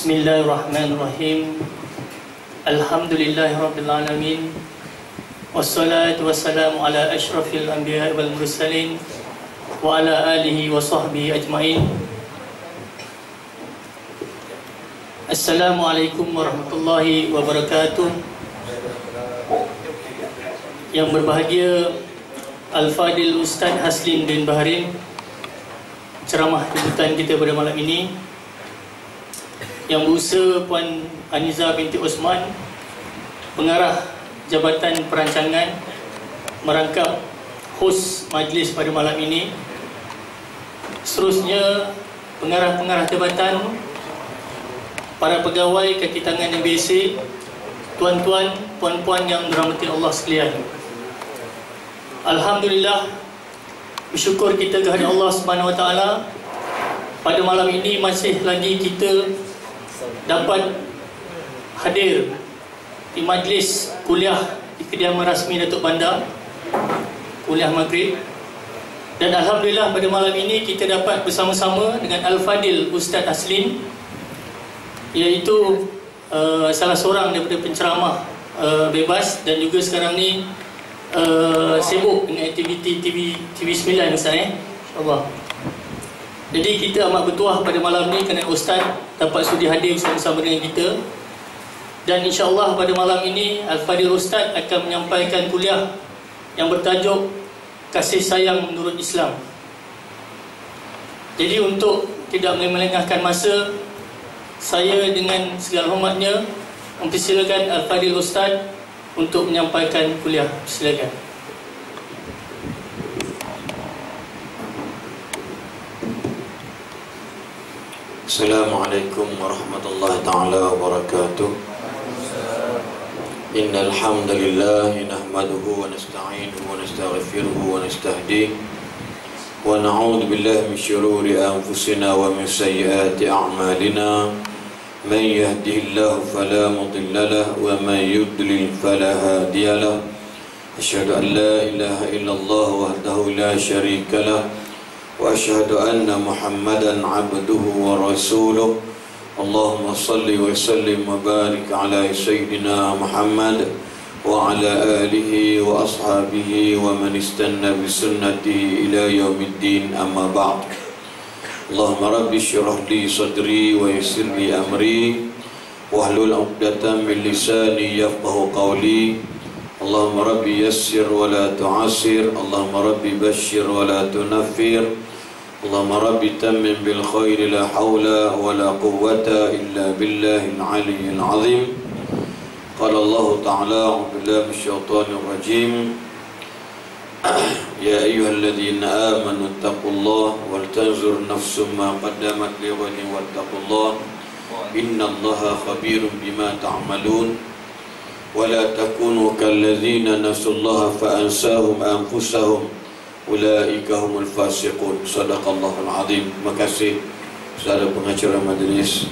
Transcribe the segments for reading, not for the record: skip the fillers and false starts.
Bismillahirrahmanirrahim. Alhamdulillahirrabbilalamin. Wassalatu wassalamu ala ashrafil anbiya wal mursalin wa ala alihi wa sahbihi ajma'in. Assalamualaikum warahmatullahi wabarakatuh. Yang berbahagia Al-Fadil Ustaz Haslin bin Baharin, ceramah kebutuhan kita pada malam ini. Yang berusaha Puan Aniza binti Osman, pengarah Jabatan Perancangan, merangkap hos majlis pada malam ini. Seterusnya pengarah-pengarah jabatan, para pegawai kaki tangan MBC, tuan-tuan, puan-puan yang dirahmati Allah sekalian. Alhamdulillah, bersyukur kita kepada Allah Subhanahu Wa Taala. Pada malam ini masih lagi kita dapat hadir di majlis kuliah di kediaman rasmi Datuk Bandar, kuliah Maghrib. Dan Alhamdulillah pada malam ini kita dapat bersama-sama dengan Al-Fadil Ustaz Haslin, iaitu salah seorang daripada penceramah bebas dan juga sekarang ni sibuk dengan aktiviti TV9 Ustaz, insyaAllah. Jadi kita amat bertuah pada malam ni kerana Ustaz dapat sudi hadir bersama-sama dengan kita. Dan insyaAllah pada malam ini Al-Fadil Ustaz akan menyampaikan kuliah yang bertajuk Kasih Sayang Menurut Islam. Jadi untuk tidak melengahkan masa, saya dengan segala hormatnya mempersilakan Al-Fadil Ustaz untuk menyampaikan kuliah. Silakan. Assalamualaikum warahmatullahi ta'ala wabarakatuh. Innal hamdalillah nahmaduhu wa nasta'inuhu wa nastaghfiruhu wa nastahdihi wa na'udzu billahi min shururi anfusina wa min sayyiati a'malina. Man yahdihillahu fala mudilla lahu wa man yudlil fala hadiya lahu. Asyhadu an la ilaha illallah wahdahu la syarika lahu wa asyhadu anna Muhammadan abduhu wa rasuluh. Allahumma salli wa sallim wa barik ala sayyidina Muhammad wa ala alihi wa ashabihi wa man istanna bi sunnatihi ila yaumiddin, amma ba'd. Allahumma rabbi syrah li sadri wa yassir li amri wahlul 'uqdatam min lisani yafqahu qawli. Allahumma rabbi yassir wa la tu'assir. Allahumma rabbi basyir wa la tunaffir. Allahumma rabbi tammim bil khairi la hawla wa la quwwata illa billahil aliyyil azim. Qala Allah ta'ala a'udzu billahi minasyaitonir rajim. Ya ayyuhalladzina amanu taqullaha wal tanzur nafsum ma qaddamat lighadin wattaqullaha innallaha khabirum bima ta'malun. Wa la takunu kalladzina nasullaha fa ansahum anfusahum ulaika humul fasiqun. Sadaqallahul azim. Terima kasih saudara pengacara majlis,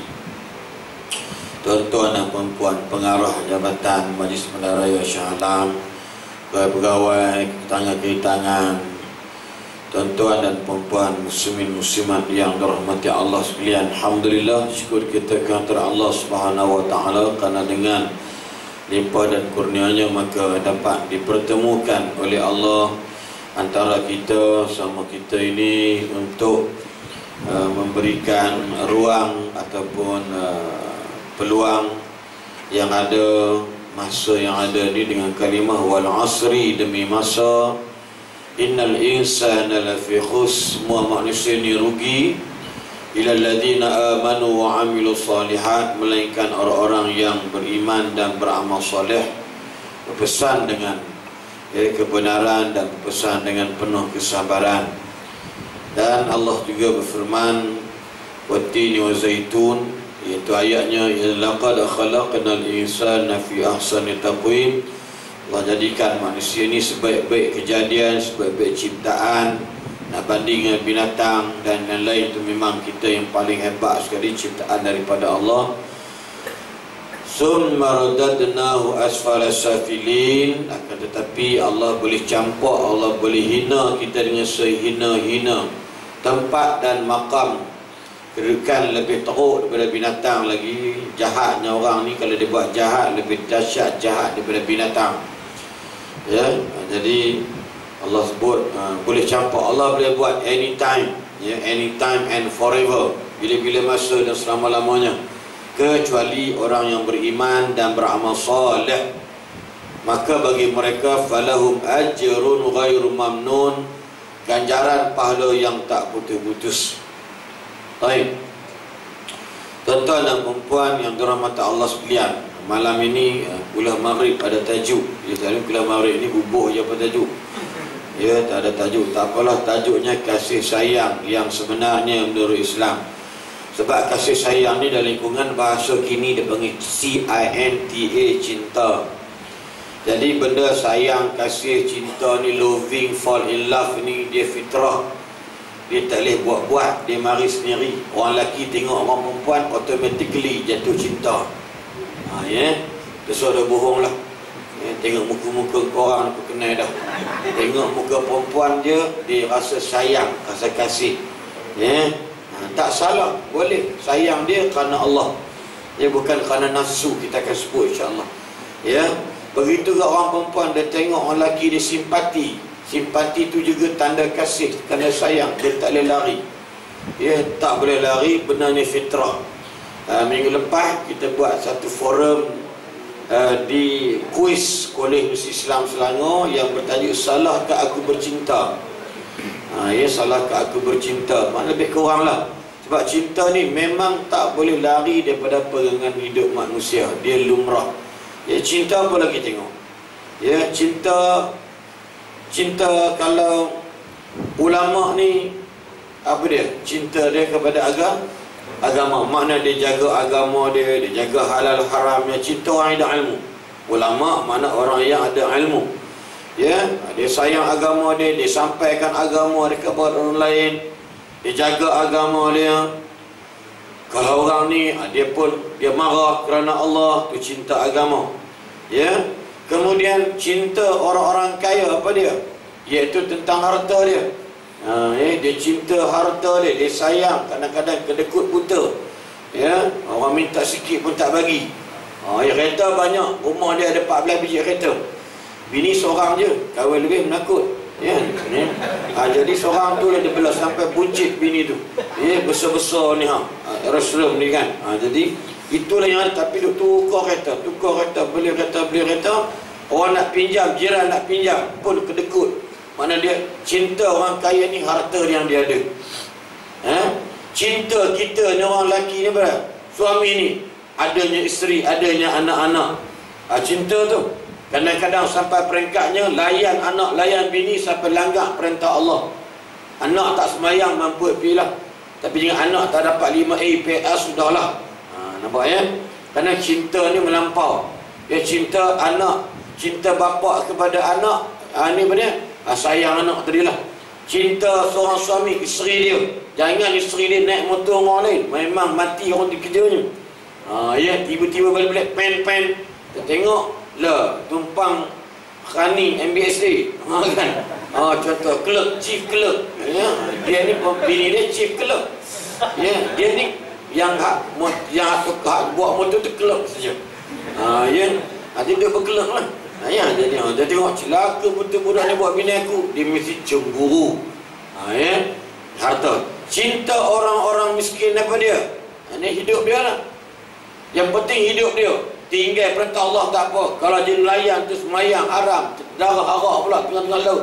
tuan-tuan dan puan-puan pengarah Jabatan Majlis Bandar Raya Shah Alam, pegawai kaki tangan, tuan-tuan dan puan-puan muslimin muslimat yang dirahmati Allah sekalian. Alhamdulillah, syukur kita kepada Allah Subhanahu wa taala kerana dengan limpah dan kurnianya maka dapat dipertemukan oleh Allah antara kita sama kita ini untuk memberikan ruang ataupun peluang yang ada, masa yang ada ni dengan kalimah wal asri, demi masa, innal insana lafi khus, semua manusia ni rugi, ilal ladzina amanu wa amilu salihat, melainkan orang-orang yang beriman dan beramal soleh, berpesan dengan kebenaran dan berpesan dengan penuh kesabaran. Dan Allah juga berfirman wattini wa zaitun, iaitu ayatnya laqad khalaqnal insana fi ahsani taqwim. Allah jadikan manusia ini sebaik-baik kejadian, sebaik-baik ciptaan. Nak banding dengan binatang dan yang lain, itu memang kita yang paling hebat sekali ciptaan daripada Allah. Summa radadnahu asfala safilin. Akan tetapi Allah boleh campak, Allah boleh hina kita dengan sehina-hina tempat dan makam kedudukan lebih teruk daripada binatang lagi. Jahatnya orang ni, kalau dia buat jahat lebih dahsyat jahat daripada binatang. Ya, jadi Allah sebut boleh campak. Allah boleh buat anytime, ya, anytime and forever, bila-bila masa dan selama-lamanya, kecuali orang yang beriman dan beramal soleh. Maka bagi mereka falahum ajrun ghairu mamnun, ganjaran pahala yang tak putus-putus. Baik, tuan-tuan dan perempuan yang dirahmati Allah sekalian, malam ini kuliah maghrib ada tajuk. Ya, selalu kuliah maghrib ni bubuh je apa tajuk. Ya, tak ada tajuk, tak apalah, tajuknya kasih sayang yang sebenarnya menurut Islam. Sebab kasih sayang ni dalam lingkungan bahasa kini dia panggil CINTA, cinta. Jadi benda sayang, kasih, cinta ni, loving, fall in love ni dia fitrah. Dia tak boleh buat-buat, dia mari sendiri. Orang lelaki tengok orang perempuan automatically jatuh cinta. Ya, besok dah bohong lah. Ya, tengok muka-muka korang aku kenal dah. Tengok muka perempuan dia rasa sayang, rasa kasih. Ya, tak salah, boleh sayang dia kerana Allah. Dia bukan kerana nafsu, kita akan sebut insya-Allah. Ya, begitu juga orang perempuan dia tengok orang lelaki dia simpati. Simpati itu juga tanda kasih, tanda sayang. Dia tak boleh lari. Dia tak boleh lari, benarnya fitrah. Minggu lepas kita buat satu forum di kuis Kolej Universiti Islam Selangor yang bertajuk Salahkah Aku Bercinta. Ya, salahkah aku bercinta? Maknanya lebih kurang lah. Sebab cinta ni memang tak boleh lari daripada pegangan hidup manusia. Dia lumrah. Ya, cinta apa lagi tengok? Ya, cinta kalau ulama ni apa dia? Cinta dia kepada agama. Makna dia jaga agama dia jaga halal haramnya. Cinta orang yang ada ilmu. Ulama mana orang yang ada ilmu. Ya, dia sayang agama dia sampaikan agama dia kepada orang lain. Dia jaga agama dia. Kalau orang ni dia marah kerana Allah, tu cinta agama. Ya. Kemudian cinta orang-orang kaya apa dia? Iaitu tentang harta dia. Dia cinta harta dia, dia sayang, kadang-kadang kedekut buta. Ya, orang minta sikit pun tak bagi. Kereta banyak, rumah dia ada 14 biji kereta. Bini seorang je, kahwin lebih menakut. Ya. Jadi seorang tu dia belah sampai buncit bini tu. Ya, besar-besar ni Rasulullah ni kan. Jadi itulah yang ada. Tapi dia tukar kereta, beli kereta. Orang nak pinjam, jiran nak pinjam pun kedekut. Mana dia cinta orang kaya ni harta yang dia ada. Cinta kita ni orang lelaki ni berapa? Suami ni adanya isteri, adanya anak-anak. Cinta tu kadang-kadang sampai peringkatnya layan anak, layan bini sampai langgar perintah Allah. Anak tak semayang mampu pilah. Tapi jika anak tak dapat 5 IPS sudahlah. Nampak ya? Kerana cinta ni melampau. Dia cinta anak, cinta bapa kepada anak. Ni apa dia? Sayang anak tadi lah. Cinta seorang suami, isteri dia. Jangan isteri dia naik motor orang lain, memang mati orang di kerjanya. Ya, tiba-tiba balik-balik pen. Kita tengok lah, tumpang Khani MBSD. Kan? Contoh clerk, chief clerk. Ya, dia ni bini dia chief clerk. Ya, dia ni yang buat motor tu clerk saja. Ya, nanti dia berkelak lah. Ya, dia tengok celaka betul budak ni buat bini aku, dia mesti cemburu. Ya, harta. Cinta orang-orang miskin apa dia? Ini hidup dia lah. Yang penting hidup dia. Tinggal perintah Allah tak apa. Kalau dia nelayan tu semayang haram, darah arak pula tengah-tengah laut.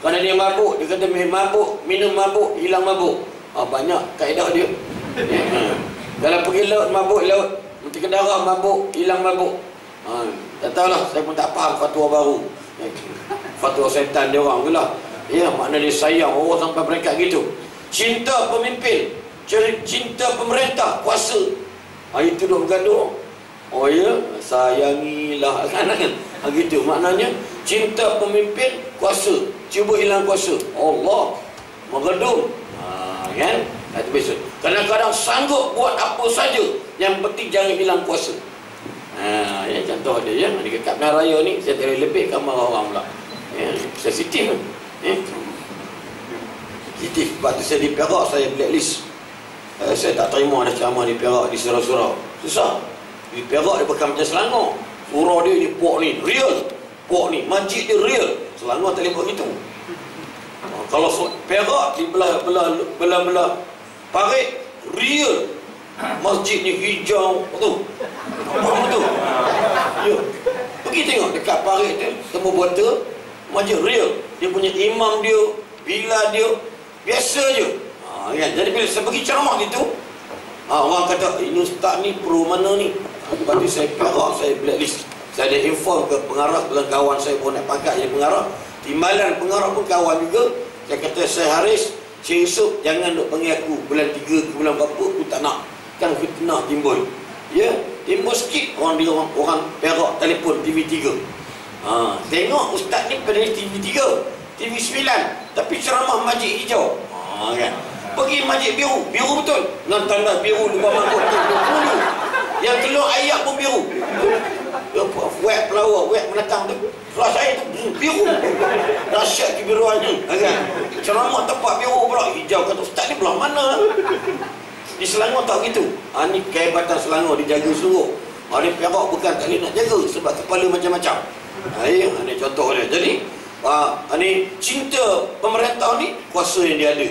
Kerana dia mabuk, dia kata mabuk, minum mabuk, hilang mabuk. Banyak kaedah dia. Kalau pergi laut, mabuk laut, nanti ke darah mabuk, hilang mabuk. Tak tahulah, saya pun tak faham fatwa baru. Fatwa setan dia orang pula. Ya, makna dia sayang orang sampai peringkat gitu. Cinta pemimpin, cinta pemerintah, kuasa. Itu duk bergaduh. Ya, sayangilah kan. Gitu maknanya cinta pemimpin, kuasa. Cuba hilang kuasa. Allah mengedung. Kan? Itu biasa. Kadang-kadang sanggup buat apa saja, yang penting jangan hilang kuasa. Ya, contoh dia ya, di dekat Raya ni saya tak lebih gambar orang pula. Ya, sensitif kan. Sensitif. Sebab tu saya di Perak saya blacklist. Saya tak terima ada ceramah di Perak, di surau-surau. Susah. Di Perak dia bukan macam Selangor. Surau dia ni pok ni real, pok ni masjid dia real. Selangor tak boleh buat gitu. Kalau Perak di belah parit real, masjid ni hijau tu. Faham tu? Ya. Pergi tengok dekat parit tu, temu botol masjid real. Dia punya imam dia, bila dia biasa je. Kan? Jadi bila saya pergi ceramah gitu, orang kata ini ustaz ni pro mana ni. Lepas tu saya Perak, saya blacklist. Saya ada inform ke pengarah, dengan kawan saya pun nak pangkat jadi pengarah. Timbalan pengarah pun kawan juga. Saya kata, saya Haris, Cik Yusof, jangan duk panggil aku bulan 3 ke bulan berapa, aku tak nak. Kan fitnah timbul. Ya, timbul sikit orang Perak telefon TV3. Tengok ustaz ni pada TV3, TV9, tapi ceramah masjid hijau. Kan? Pergi masjid biru, biru betul. Dengan tanda biru lupa mangkuk tu. Yang telur ayat pun biru. Wet pelawak, wet menatang tu. Kelas saya tu biru. Dahsyat kebiruannya. Kan? Ceramah tempat biru pula. Hijau kata ustaz ni belah mana? Di Selangor tak begitu. Ni kehebatan Selangor dijaga seluruh. Di Perak bukan tak boleh nak jaga sebab kepala macam-macam. Ini contoh dia. Jadi ni cinta pemerintah ni kuasa yang dia ada.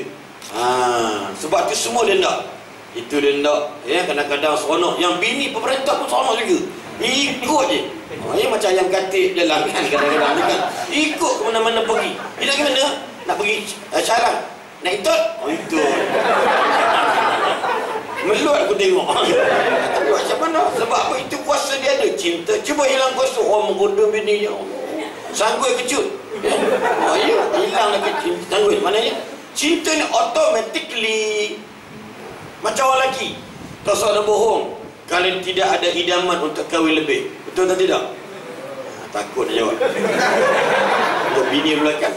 Sebab tu semua dia nak. Itu dia nak. Kadang-kadang seronok. Yang bini pemerintah pun seronok juga. Ikut je. Macam yang katik jalan kan kadang-kadang kan. Ikut ke mana-mana pergi. Dia nak pergi mana? Nak pergi Syarang. Nak ikut? Ikut. Meluat aku tengok. Tapi macam mana? Sebab apa? Itu kuasa dia ada. Cinta. Cuba hilang kuasa. Orang menggoda bini. Sanggul kecut. Hilang lah kecil. Sanggul. Maknanya cinta ni automatically macam orang lelaki. Tak usah ada bohong kalau tidak ada idaman untuk kahwin lebih. Betul atau tidak? Takut nak jawab. Untuk bini belakang.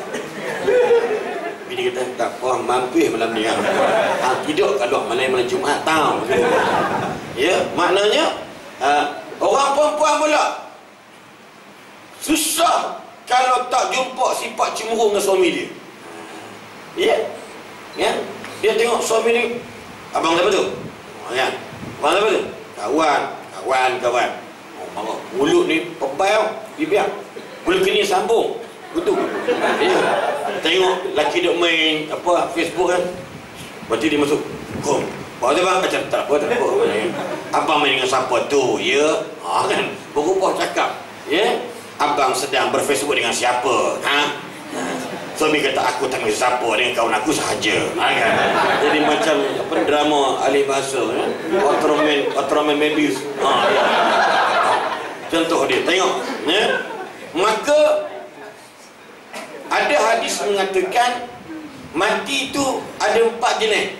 Bini kata, tak apa, mampir malam ni. Tidur kalau malam Jumaat tahu. Ya, maknanya orang perempuan pula susah kalau tak jumpa sifat cemburu dengan suami dia. Ya. Dia tengok suami ni, abang siapa tu? Ya. Abang siapa tu? Kawan. Mulut ni pebal, bibir. Mulut kini sambung. Betul. Ya. Tengok laki duk main Facebook kan. Berarti dia masuk. Kom. Bawa tu bang macam tak apa. Abang main dengan siapa tu? Ya. Kan. Berubah cakap. Ya. Abang sedang berfacebook dengan siapa? Suami kata aku tak mahu siapa dengan kawan aku sahaja. Kan? Jadi macam drama alih bahasa. Ultraman Mebius. Contoh dia. Tengok. Maka ada hadis mengatakan mati itu ada 4 jenis.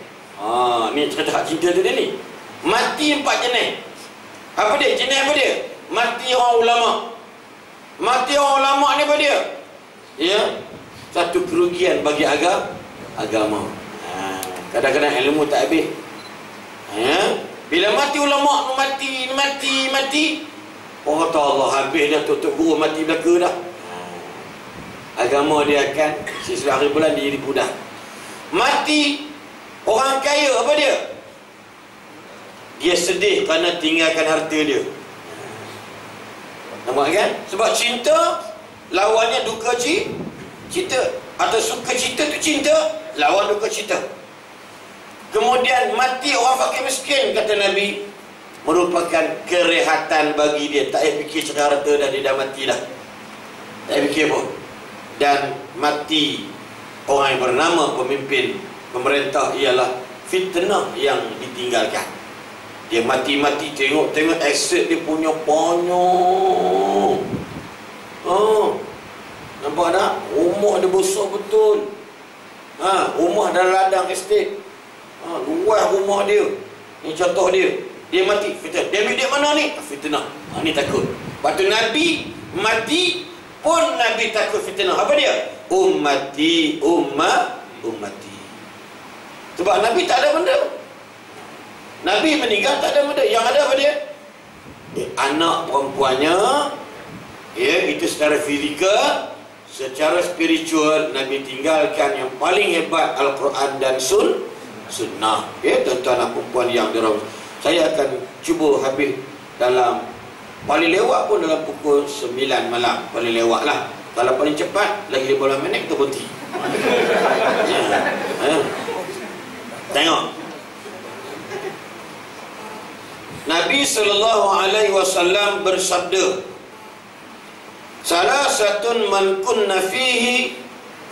Ni cerita hak cinta tu dia ni. Mati 4 jenis. Apa dia? Jenis apa dia? Mati orang ulama. Mati orang ulama ni apa dia? Ya. Satu kerugian bagi agama. Kadang-kadang ilmu tak habis. Bila mati ulama mati. Oh Allah habis dah tutup guru mati belaka dah. Agama dia akan sesuatu hari bulan dia jadi budak. Mati orang kaya apa dia? Dia sedih kerana tinggalkan harta dia. Nampak kan? Sebab cinta lawannya duka cita. Atau suka cita tu cinta, lawan duka cita. Kemudian mati orang fakir miskin, kata Nabi, merupakan kerehatan bagi dia. Tak payah fikir cakap harta dah, dia dah mati dah. Tak payah fikir pun. Dan mati orang yang bernama pemimpin pemerintah ialah fitnah yang ditinggalkan. Dia mati-mati, tengok aset dia punya banyak. Nampak tak? Rumah dia besar betul. Rumah dalam ladang estate. Luas rumah dia. Ini contoh dia. Dia mati, fitnah. Dia ambil dia mana ni? Fitnah. Ni takut. Lepas tu Nabi mati pun Nabi takut fitnah. Apa dia? Ummati. Sebab Nabi tak ada benda. Nabi meninggal tak ada benda. Yang ada apa dia? Anak perempuannya. Ya, itu secara fizikal. Secara spiritual Nabi tinggalkan yang paling hebat Al-Quran dan sunnah. Ya, tuan-tuan dan perempuan yang dirahmati, saya akan cuba habis dalam paling lewat pun dalam pukul 9 malam. Paling lewat lah. Kalau paling cepat lagi 15 minit kita berhenti. Tengok, Nabi SAW bersabda, salasatun man kunna fihi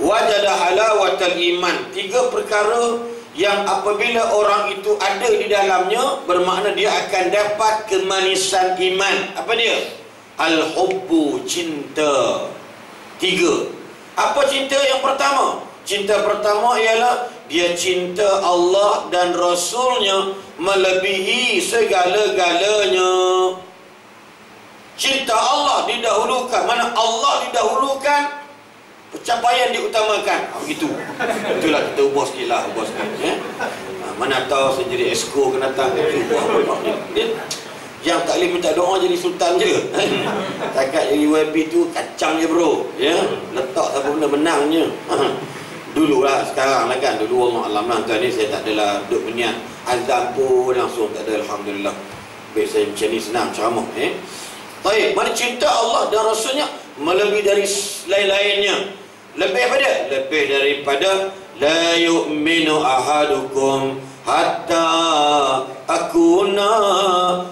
wajada halawatal iman. 3 perkara yang apabila orang itu ada di dalamnya, bermakna dia akan dapat kemanisan iman. Apa dia? Al-hubbu, cinta. 3. Apa cinta yang pertama? Cinta pertama ialah dia cinta Allah dan Rasulnya melebihi segala-galanya. Cinta Allah didahulukan. Mana Allah didahulukan, pencapaian diutamakan. Begitu. Itulah kita ubah sikit lah, ubah sikit. Mana tahu saya jadi esko kena datang. Yang tak boleh minta doa jadi sultan je. Takat jadi YB tu kacang je bro. Ya, letak apa benda menangnya. Dulu lah, sekarang lah kan. Dulu Allah Alam lah tuan ni, saya tak adalah duduk berniat azam pun langsung tak ada. Alhamdulillah. Baik, saya macam ni senang ceramah. Baik, mana cinta Allah dan Rasulnya melebihi dari lain-lainnya. Lebih daripada, lebih daripada la yu'minu ahadukum hatta akuna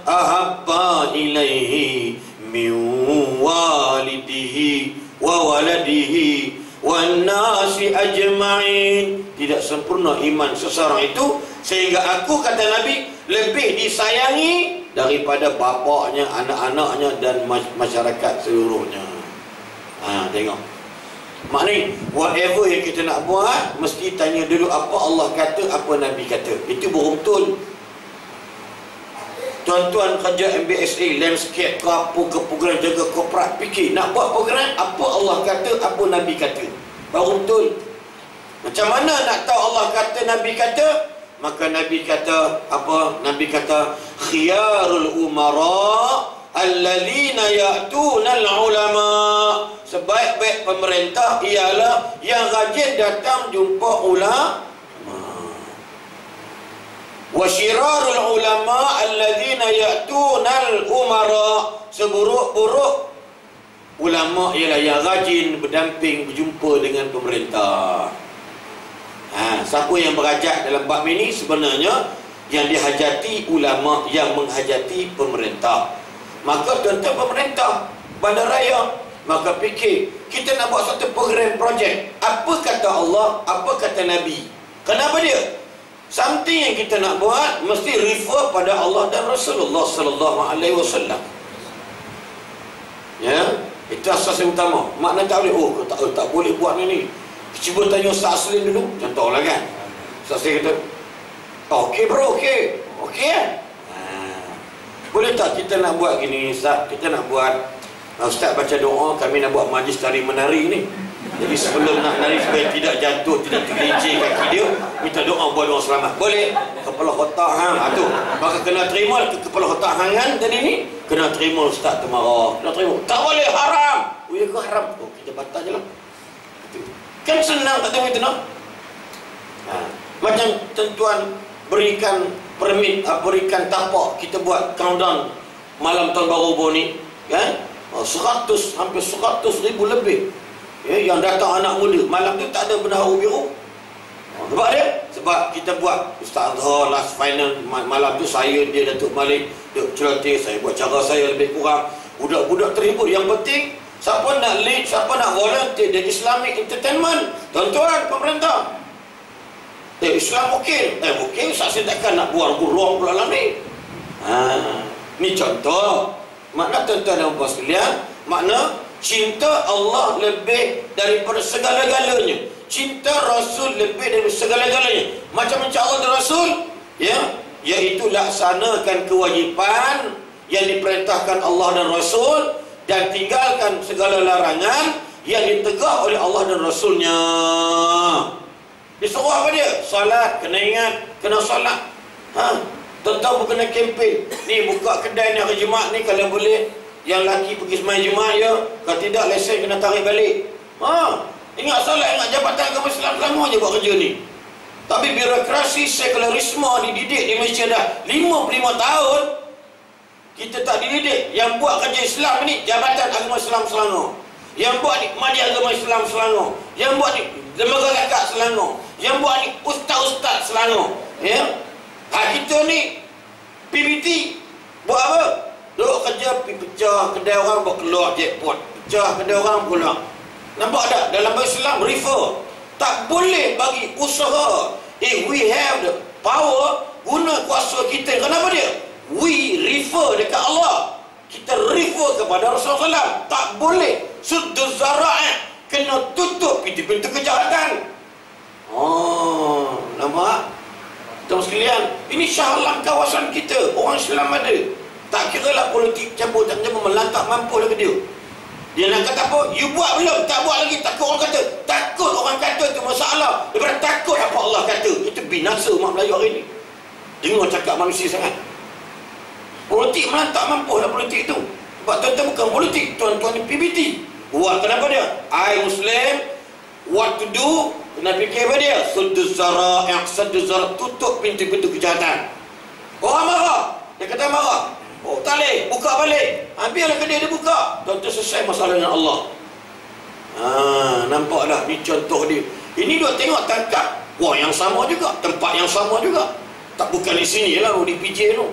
ahabba ilaihi min walidihi wa waladihi wan nasi ajma'in. Tidak sempurna iman seseorang itu sehingga aku, kata Nabi, lebih disayangi daripada bapaknya, anak-anaknya dan masyarakat seluruhnya. Tengok, maknanya whatever yang kita nak buat mesti tanya dulu apa Allah kata, apa Nabi kata. Itu betul. Tuan-tuan kerja MBSA, landscape ke apa ke, program jaga korporat, fikir nak buat program apa Allah kata, apa Nabi kata, baru betul. Macam mana nak tahu Allah kata, Nabi kata? Maka Nabi kata apa? Nabi kata khiyarul umara alladzina ya'tuna al-ulama. Sebaik-baik pemerintah ialah yang rajin datang jumpa ulama. Wa syirarul ulama alladzina ya'tuna al-umara. Seburuk-buruk ulama ialah yang rajin berdamping, berjumpa dengan pemerintah. Siapa yang berajak dalam bab ini sebenarnya yang dihajati ulama yang menghajati pemerintah. Maka tuan-tuan pemerintah bandaraya, maka fikir kita nak buat satu program projek, apa kata Allah, apa kata Nabi. Kenapa dia? Something yang kita nak buat mesti refer pada Allah dan Rasulullah sallallahu alaihi wasallam. Ya, itu asas yang utama. Makna tak boleh, tak boleh buat ni. Cuba tanya Ustaz Aslim dulu, contohlah kan. Ustaz Aslim kata, okey bro, okey kan? Boleh tak kita nak buat gini Ustaz? Kita nak buat, Ustaz baca doa, kami nak buat majlis tari menari ni. Jadi sebelum nak nari supaya tidak jatuh, tidak tergelincir kaki dia, minta doa buat doa selamat. Boleh? Kepala otak hang tu. Maka kena terima kepala otak hangan dan ini kena terima Ustaz tu marah. Kena terima. Tak boleh, haram. Oh ya ke haram? Oh, kita batal je lah. Kan senang, tak tahu itu nak. Macam tuan-tuan berikan permit, berikan tapak kita buat countdown malam tahun baru ni kan, 100, hampir 100,000 lebih yang datang anak muda. Malam tu tak ada bendahara biru. Sebab dia, sebab kita buat Ustaz Azhar last final malam tu, saya, dia, Datuk Malik, Datuk Celoteh, saya buat cara saya lebih kurang. Budak-budak terhibur. Yang penting siapa nak lead, siapa nak volunteer di Islamic Entertainment, tuan-tuan pemerintah. Islam okey. Okey, saya takkan nak buat ruang pula ni. Ni contoh. Makna tuan-tuan dan puan sekalian, makna cinta Allah lebih daripada segala-galanya. Cinta Rasul lebih daripada segala-galanya. Macam Allah dan Rasul, ya, iaitu laksanakan kewajipan yang diperintahkan Allah dan Rasul dan tinggalkan segala larangan yang ditegah oleh Allah dan Rasulnya. Disuruh apa dia? Salat, kena ingat, kena salat. Tuan-tuan pun kena kempen. Ni buka kedai ni hari Jumaat ni, kalau boleh yang lelaki pergi sembahyang Jumaat ya. Kalau tidak, lesen kena tarik balik. Ingat salat, ingat jabatan agama Islam, sama je buat kerja ni. Tapi birokrasi sekularisme dididik di Malaysia dah 55 tahun. Kita tak dididik. Yang buat kerja Islam ni Jabatan Agama Islam Selangor, yang buat ni Mahdi Agama Islam Selangor, yang buat ni Lembaga Zakat Selangor, yang buat ni ustaz-ustaz Selangor. Ya. Kita ni PBT buat apa? Duduk kerja pecah kedai orang, buat keluar jackpot, pecah kedai orang pula. Nampak tak? Dalam bahasa Islam refer. Tak boleh bagi usaha. If we have the power, guna kuasa kita. Kenapa dia? We refer dekat Allah. Kita refer kepada Rasulullah. Tak boleh. Sudduz zara'ah. Kena tutup pintu-pintu kejahatan. Oh, nampak? Tuan sekalian, ini Shah Alam kawasan kita. Orang Islam ada. Tak kira lah politik campur tak campur, melantak mampu lagi dia. Dia nak kata apa? You buat belum? Tak buat lagi. Takut orang kata. Takut orang kata itu masalah. Daripada takut apa Allah kata. Itu binasa umat Melayu hari ini. Dengar cakap manusia sangat. Politik melantak mampu lah politik itu. Sebab tuan-tuan bukan politik. Tuan-tuan ni PBT. Buat kenapa dia? I Muslim. What to do? Kena fikir apa dia? Sudduz zara'ah. Sudduz zara'ah. Tutup pintu-pintu kejahatan. Orang marah. Dia kata marah. Oh tak boleh, buka balik. Biarlah kedai dia buka. Tuan-tuan selesai masalah dengan Allah. Nampak dah, ni contoh dia. Ini duk tengok tangkap. Wah, yang sama juga, tempat yang sama juga. Tak bukan di sini lah, di PJ tu.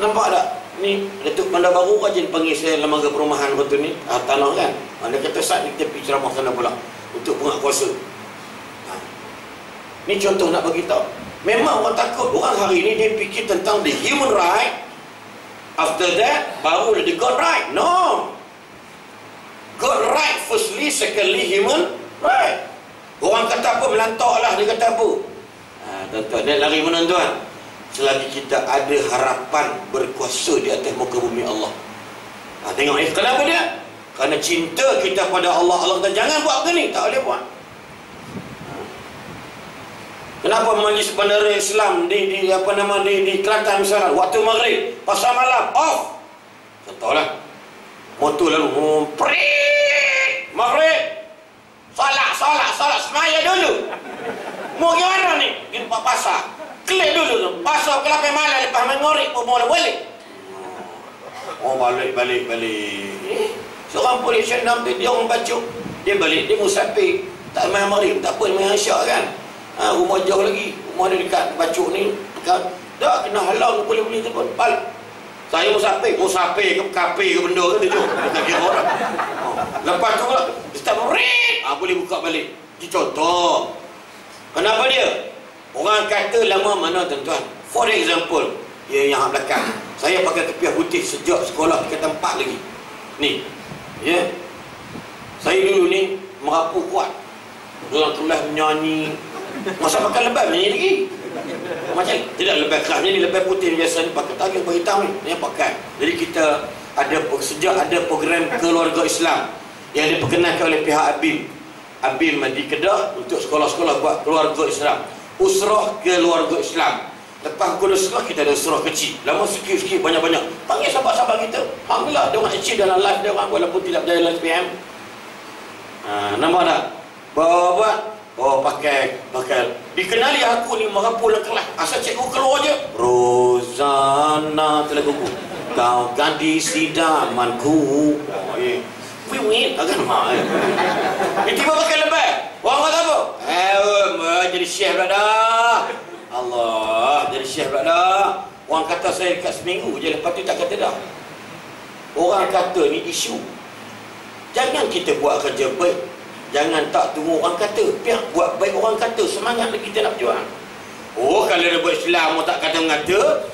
Nampak tak? Ni Datuk Bandar Baru rajin panggil saya lembaga perumahan betul ni, tanah kan. Dia kata saat ni kita pergi ceramah sana pula untuk pengakuasa. Ni contoh nak bagi tahu. Memang orang takut. Orang hari ini dia fikir tentang the human right. After that, baru the God right. No. God right firstly, secondly human right. Orang kata apa, melantak lah. Dia kata apa? Tuan-tuan, dia lari mana tuan? Selagi kita ada harapan berkuasa di atas muka bumi Allah. Tengok kenapa dia? Kerana cinta kita pada Allah. Allah kata jangan buat ke ni. Tak boleh buat. Kenapa majlis bandara Islam di Kelantan misalnya, waktu maghrib, pasal malam off. Contohlah, motor lalu maghrib, salat semaya dulu. Mau gimana ni? Pergi tempat pasar, klik dulu tu. Pasar ke 8 malam lepas maghrib pun boleh balik. Oh balik. Seorang polis senam tu, dia orang bacuk, dia balik, dia musafir. Tak main maghrib, tak apa, main isyak kan. Rumah jauh lagi, rumah dia dekat bacuk ni dekat. Dah kena halau boleh-boleh tu pun balik. Saya musafir ke kafe ke benda ke tu dekat kira orang. Lepas tu pula start red, boleh buka balik. Ini contoh. Kenapa dia? Orang kata lama mana tuan-tuan. For example, yang belakang, saya pakai kepiah putih sejak sekolah dekat tempat lagi. Ni. Ya. Saya dulu ni merapu kuat. Dalam kelas menyanyi. Masa pakai lebah ni lagi. Macam tidak lebah keras ni, lebah putih biasa ni pakai tagih hitam ni pakai. Jadi kita ada sejak ada program keluarga Islam yang diperkenalkan oleh pihak ABIM di Kedah untuk sekolah-sekolah buat keluarga Islam. Usrah keluarga Islam. Lepas usrah kita ada usrah kecil. Lama sikit-sikit banyak-banyak. Panggil sahabat-sahabat kita. Alhamdulillah dia orang achieve dalam live dia orang walaupun tidak berjaya dalam SPM. Nampak tak? Bawa pakai dikenali aku ni merapu dalam kelas. Asal cikgu keluar je Rozana telagaku, kau gadis idamanku. Win agak mah. Tiba pakai lebih. Orang kata apa? Jadi syekh dah. Allah, jadi syekh dah. Orang kata saya dekat seminggu je, lepas tu tak kata dah. Orang kata ni isu. Jangan kita buat kerja baik. Jangan tak tunggu orang kata. Pihak buat baik orang kata. Semangat lagi kita nak berjuang. Oh, kalau dia buat Islam tak kata-ngata.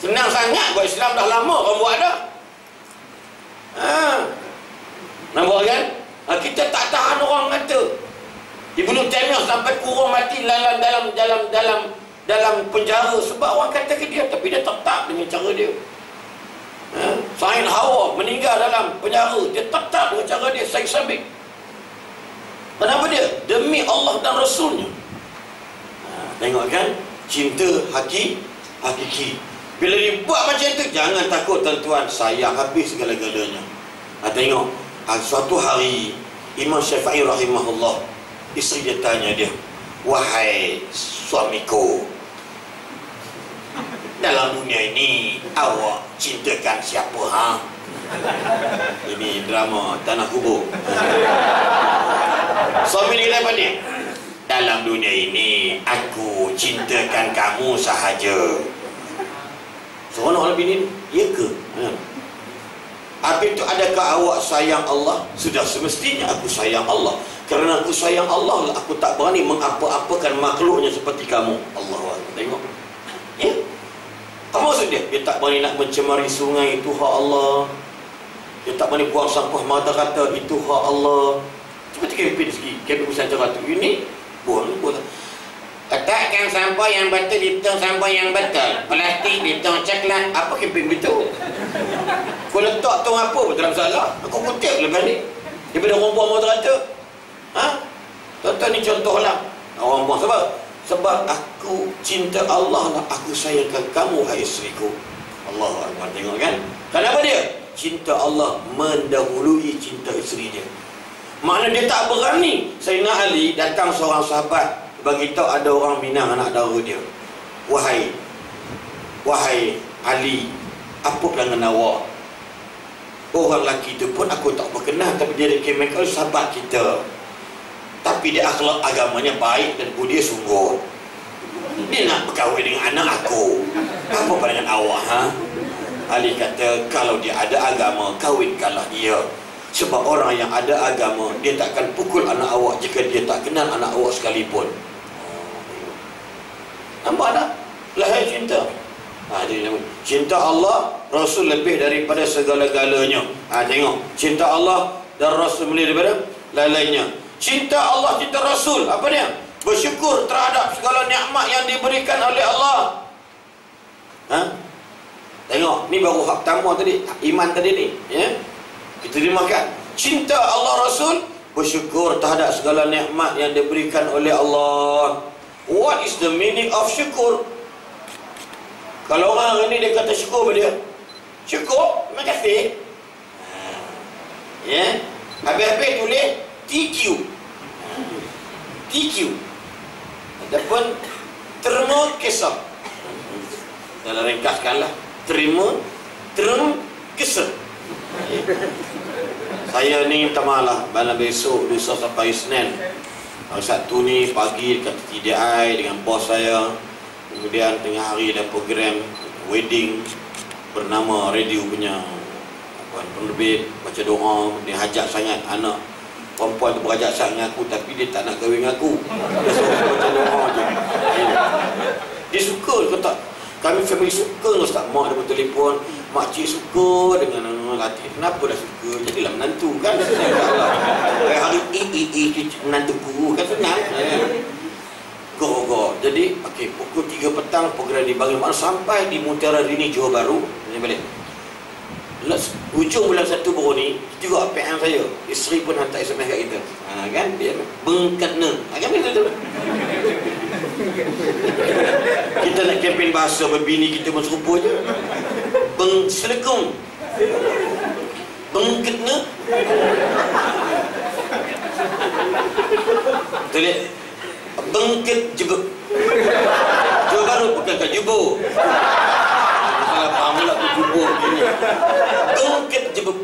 Senang sangat buat Islam, dah lama orang buat dah. Nampak kan? Kita tak tahan orang kata. Ibnu Taimiyah sampai kurung mati dalam penjara sebab orang kata ke dia, tapi dia tetap dengan cara dia. Sayyid Hawa meninggal dalam penjara, dia tetap dengan cara dia. Sayyid Sabiq. Kenapa dia? Demi Allah dan Rasulnya. Tengok kan? Cinta hakiki. Bila dibuat macam itu, jangan takut tuan-tuan. Saya habis segala-galanya. Tengok, suatu hari Imam Syafi'i rahimahullah, isteri dia tanya dia, wahai suamiku, dalam dunia ini awak cintakan siapa, ha? Ini drama Tanah Kubur. Suami dia apa dia? Dalam dunia ini aku cintakan kamu sahaja. Seronok lebih ni, ya ke? Habis itu, adakah awak sayang Allah? Sudah semestinya aku sayang Allah. Kerana aku sayang Allah, aku tak berani mengapa-apakan makhluknya seperti kamu. Allah, tengok. Ya? Apa maksud dia? Dia tak berani nak mencemari sungai, itu hak Allah. Dia tak berani buang sampah mata kata, itu hak Allah. Seperti kempen sikit, kempen pusat cara tu. Ini, buang. Letakkan sampah yang betul di tong sampah yang betul. Plastik di tong coklat. Apa kempen betul? Kau letak tong apa pun dalam salah. Aku kutip lepas ni. Daripada orang buang mata kata. Ha? Tuan-tuan, ni contohlah. Orang buang sebab? Sebab aku cinta Allah lah. Aku sayangkan kamu, hai isteriku. Allah Akbar, tengok kan? Kenapa dia? Cinta Allah mendahului cinta isteri dia. Makna dia tak berani. Sayyidina Ali datang seorang sahabat, bagi tahu ada orang Minang anak dara dia. Wahai Ali, apa perangan awak? Orang lelaki itu pun aku tak berkenal, tapi dia dikemakan sahabat kita. Tapi dia akhlak agamanya baik dan budi sungguh. Dia nak berkahwin dengan anak aku. Apa pandangan awak, ha? Ali kata, kalau dia ada agama, kahwinkanlah dia. Sebab orang yang ada agama, dia tak akan pukul anak awak jika dia tak kenal anak awak sekalipun. Nampak tak? Lahir cinta. Cinta Allah, Rasul lebih daripada segala-galanya. Tengok, cinta Allah dan Rasul lebih daripada lain-lainnya. Cinta Allah, cinta Rasul, apa dia? Bersyukur terhadap segala nikmat yang diberikan oleh Allah. Tengok, ni baru hak pertama tadi, iman tadi ni, ya. Kita terjemahkan. Cinta Allah Rasul, bersyukur terhadap segala nikmat yang diberikan oleh Allah. What is the meaning of syukur? Kalau orang hari ni dia kata syukur pada dia, syukur, terima kasih. Ya. Habis-habis tulis TQ. TQ. Ataupun terima kasih. Dalam ringkaskanlah, terima kasih. Saya ni minta maaf, malam besok, lusa sampai Isnin. Hari Sabtu ni pagi dekat TDI dengan bos saya. Kemudian tengah hari ada program wedding bernama radio punya penerbit, baca doa. Dia hajat sangat anak perempuan tu, berhajat sangat dengan aku, tapi dia tak nak kahwin dengan aku. Dia suka baca doa je. Dia suka ke tak? Kami family suka dengan Ustaz Mak. Dia pun telefon, makcik suka dengan lelaki. Kenapa dah suka? Jadilah menantu kan. Hari menantuku kan senang. Go. Jadi pukul 3 petang program dibangun sampai di Mutiara Rini Johor Bahru. Ini balik. Hujung bulan 1 baru ni juga PM saya, isteri pun hantar SMS kat kita. Kan dia bengkatna. Kan betul. Kita nak kempen bahasa berbini kita pun serupa je. Selekung. Bengkatna. Betul tak? Bengket jebuk. Johor Bahru bukan kat jubur. Salah faham pula tu jubur begini. Bengket jebuk.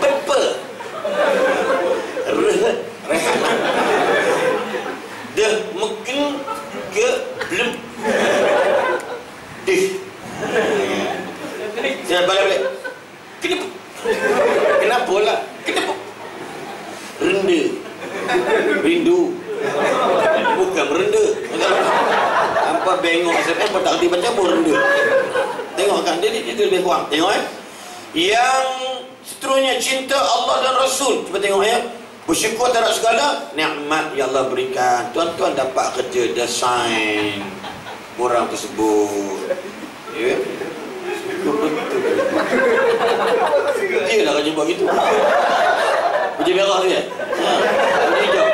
Bepa. Rehat. Dia mungkin ke belum. Saya balik. Kenapa lah? Kenapa? Rindu. Bukan merenda. Apa bengok SMS pun tak kerti baca pun renda. Tengok kan, dia lebih kurang. Tengok yang seterusnya, cinta Allah dan Rasul. Cuba tengok ya. Bersyukur terhadap segala nikmat yang Allah berikan. Tuan-tuan dapat kerja desain orang tersebut. Ya. Dia lah kerja buat gitu. Baju merah dia. Baju hijau.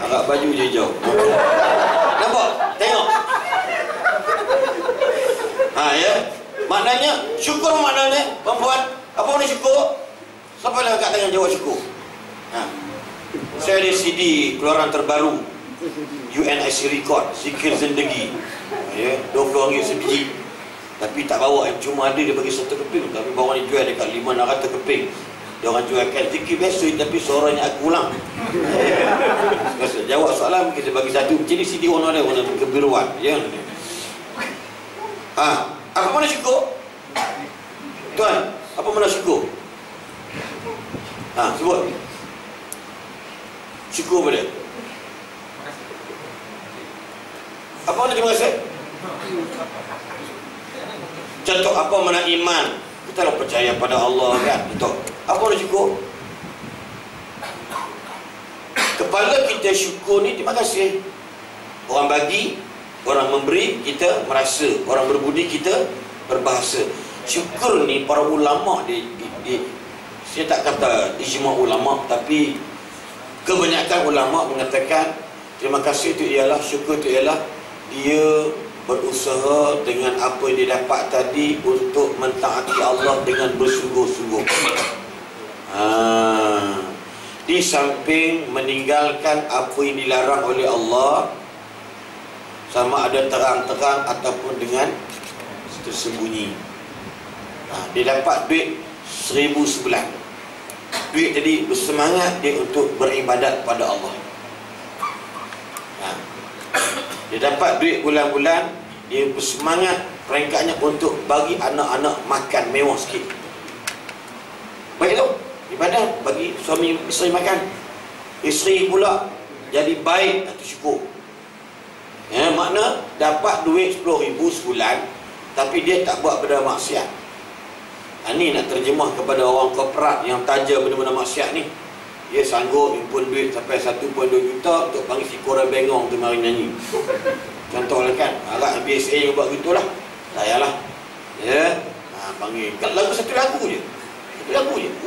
Agak baju je hijau. Nampak? Tengok. Ya. Maknanya syukur, maknanya perempuan apa ni syukur? Siapa yang angkat tangan jawab syukur? Saya ada CD keluaran terbaru UNIC Record, Zikir Zindagi, ya, RM20 sebiji. Tapi tak bawa, cuma ada dia bagi 1 keping. Tapi bawang dia jual dekat 500 keping. Dia orang jualkan zikir biasa, tapi suaranya aku ulang. Jawab soalan kita bagi 1. Macam ni CD warna dia, warna kebiruan, ya. Apa mana syukur? Tuan, apa mana syukur? Sebut. Syukur pada. Apa mana terima kasih? Contoh apa mana iman? Kita lah percaya pada Allah kan? Betul. Apa mana syukur? Kepala kita syukur ni terima kasih. Orang bagi, orang memberi, kita merasa. Orang berbudi, kita berbahasa. Syukur ni para ulama saya tak kata ijma ulama, tapi kebanyakan ulama mengatakan terima kasih itu ialah, syukur itu ialah dia berusaha dengan apa yang dia dapat tadi untuk mentaati Allah dengan bersungguh-sungguh. Di samping meninggalkan apa yang dilarang oleh Allah, sama ada terang-terang ataupun dengan tersembunyi. Dia dapat duit 1000 sebulan. Duit tadi bersemangat dia untuk beribadat pada Allah. Dia dapat duit bulan-bulan, dia bersemangat peringkatnya untuk bagi anak-anak makan mewah sikit. Baik tu, ibadat bagi suami isteri makan. Isteri pula jadi baik atau syukur. Makna dapat duit 10,000 sebulan, tapi dia tak buat benda maksiat. Ini nak terjemah kepada orang korporat yang taja benda-benda maksiat ni. Dia sanggup impun duit sampai 1.2 juta untuk panggil si korang bengong tu mari nyanyi. Contohlah kan, agak BSA yang buat gitulah. Sayalah. Ya. Panggil lagu satu lagu je. 1.2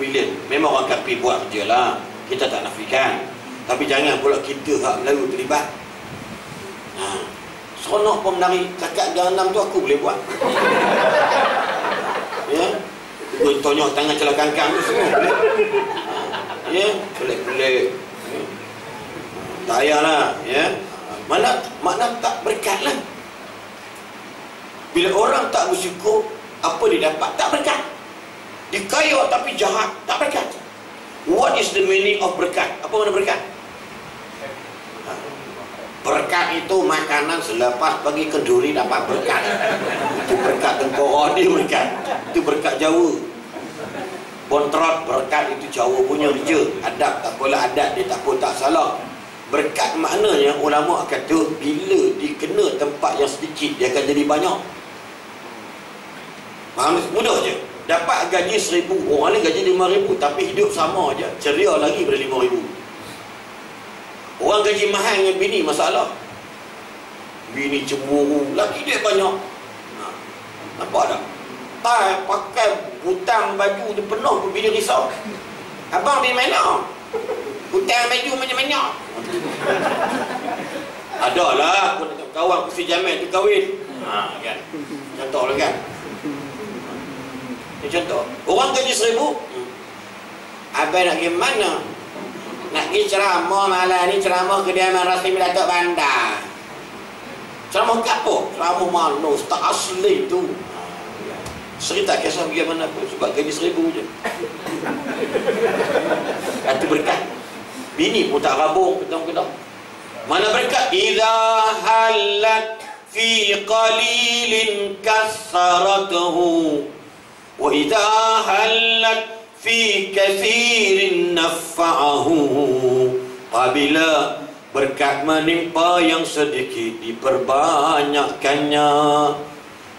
million. Memang orang kafir buat kerja lah, kita tak nafikan. Tapi jangan pula kita hak Melayu terlibat. Seronok pun menari cakap ganam tu aku boleh buat. Ya, tonyok tangan celah kangkang tu semua boleh. Ya, pelik-pelik. Tak payahlah, ya. Makna tak berkat lah. Bila orang tak bersyukur, apa dia dapat? Tak berkat. Dia kaya tapi jahat, tak berkat. What is the meaning of berkat? Apa makna berkat? Berkat itu makanan selepas bagi kenduri dapat berkat. Itu berkat tengkorak dia berkat. Itu berkat Jawa. Bontrot berkat itu Jawa punya kerja. Adab tak apalah adat dia tak pun tak salah. Berkat maknanya ulama kata bila dikena tempat yang sedikit dia akan jadi banyak. Faham? Mudah je. Dapat gaji 1,000, orang lain gaji 5,000 tapi hidup sama aja. Ceria lagi daripada 5,000. Orang gaji mahal dengan bini masalah. Bini cemburu, laki dia banyak. Nampak tak? Pakai hutang baju tu penuh pun bini risau. Abang pergi mana? Hutang baju banyak-banyak. Adalah kawan kursi jamin tu kahwin. Kan? Contoh lah kan? Ini contoh. Orang gaji 1,000. Abang nak pergi mana? Nak pergi ceramah malam ni, ceramah kediaman Rasim Datuk Bandar. Ceramah ke apa? Ceramah mana? Ustaz asli tu. Seri tak kisah pergi mana pun sebab gaji 1,000 je. Itu berkat. Bini pun tak rabung ketang-ketang. Mana berkat? Idza halat fi qalilin kasaratuhu wa idza halat fi kathirin nafa'ahu. Apabila berkat menimpa yang sedikit diperbanyakkannya,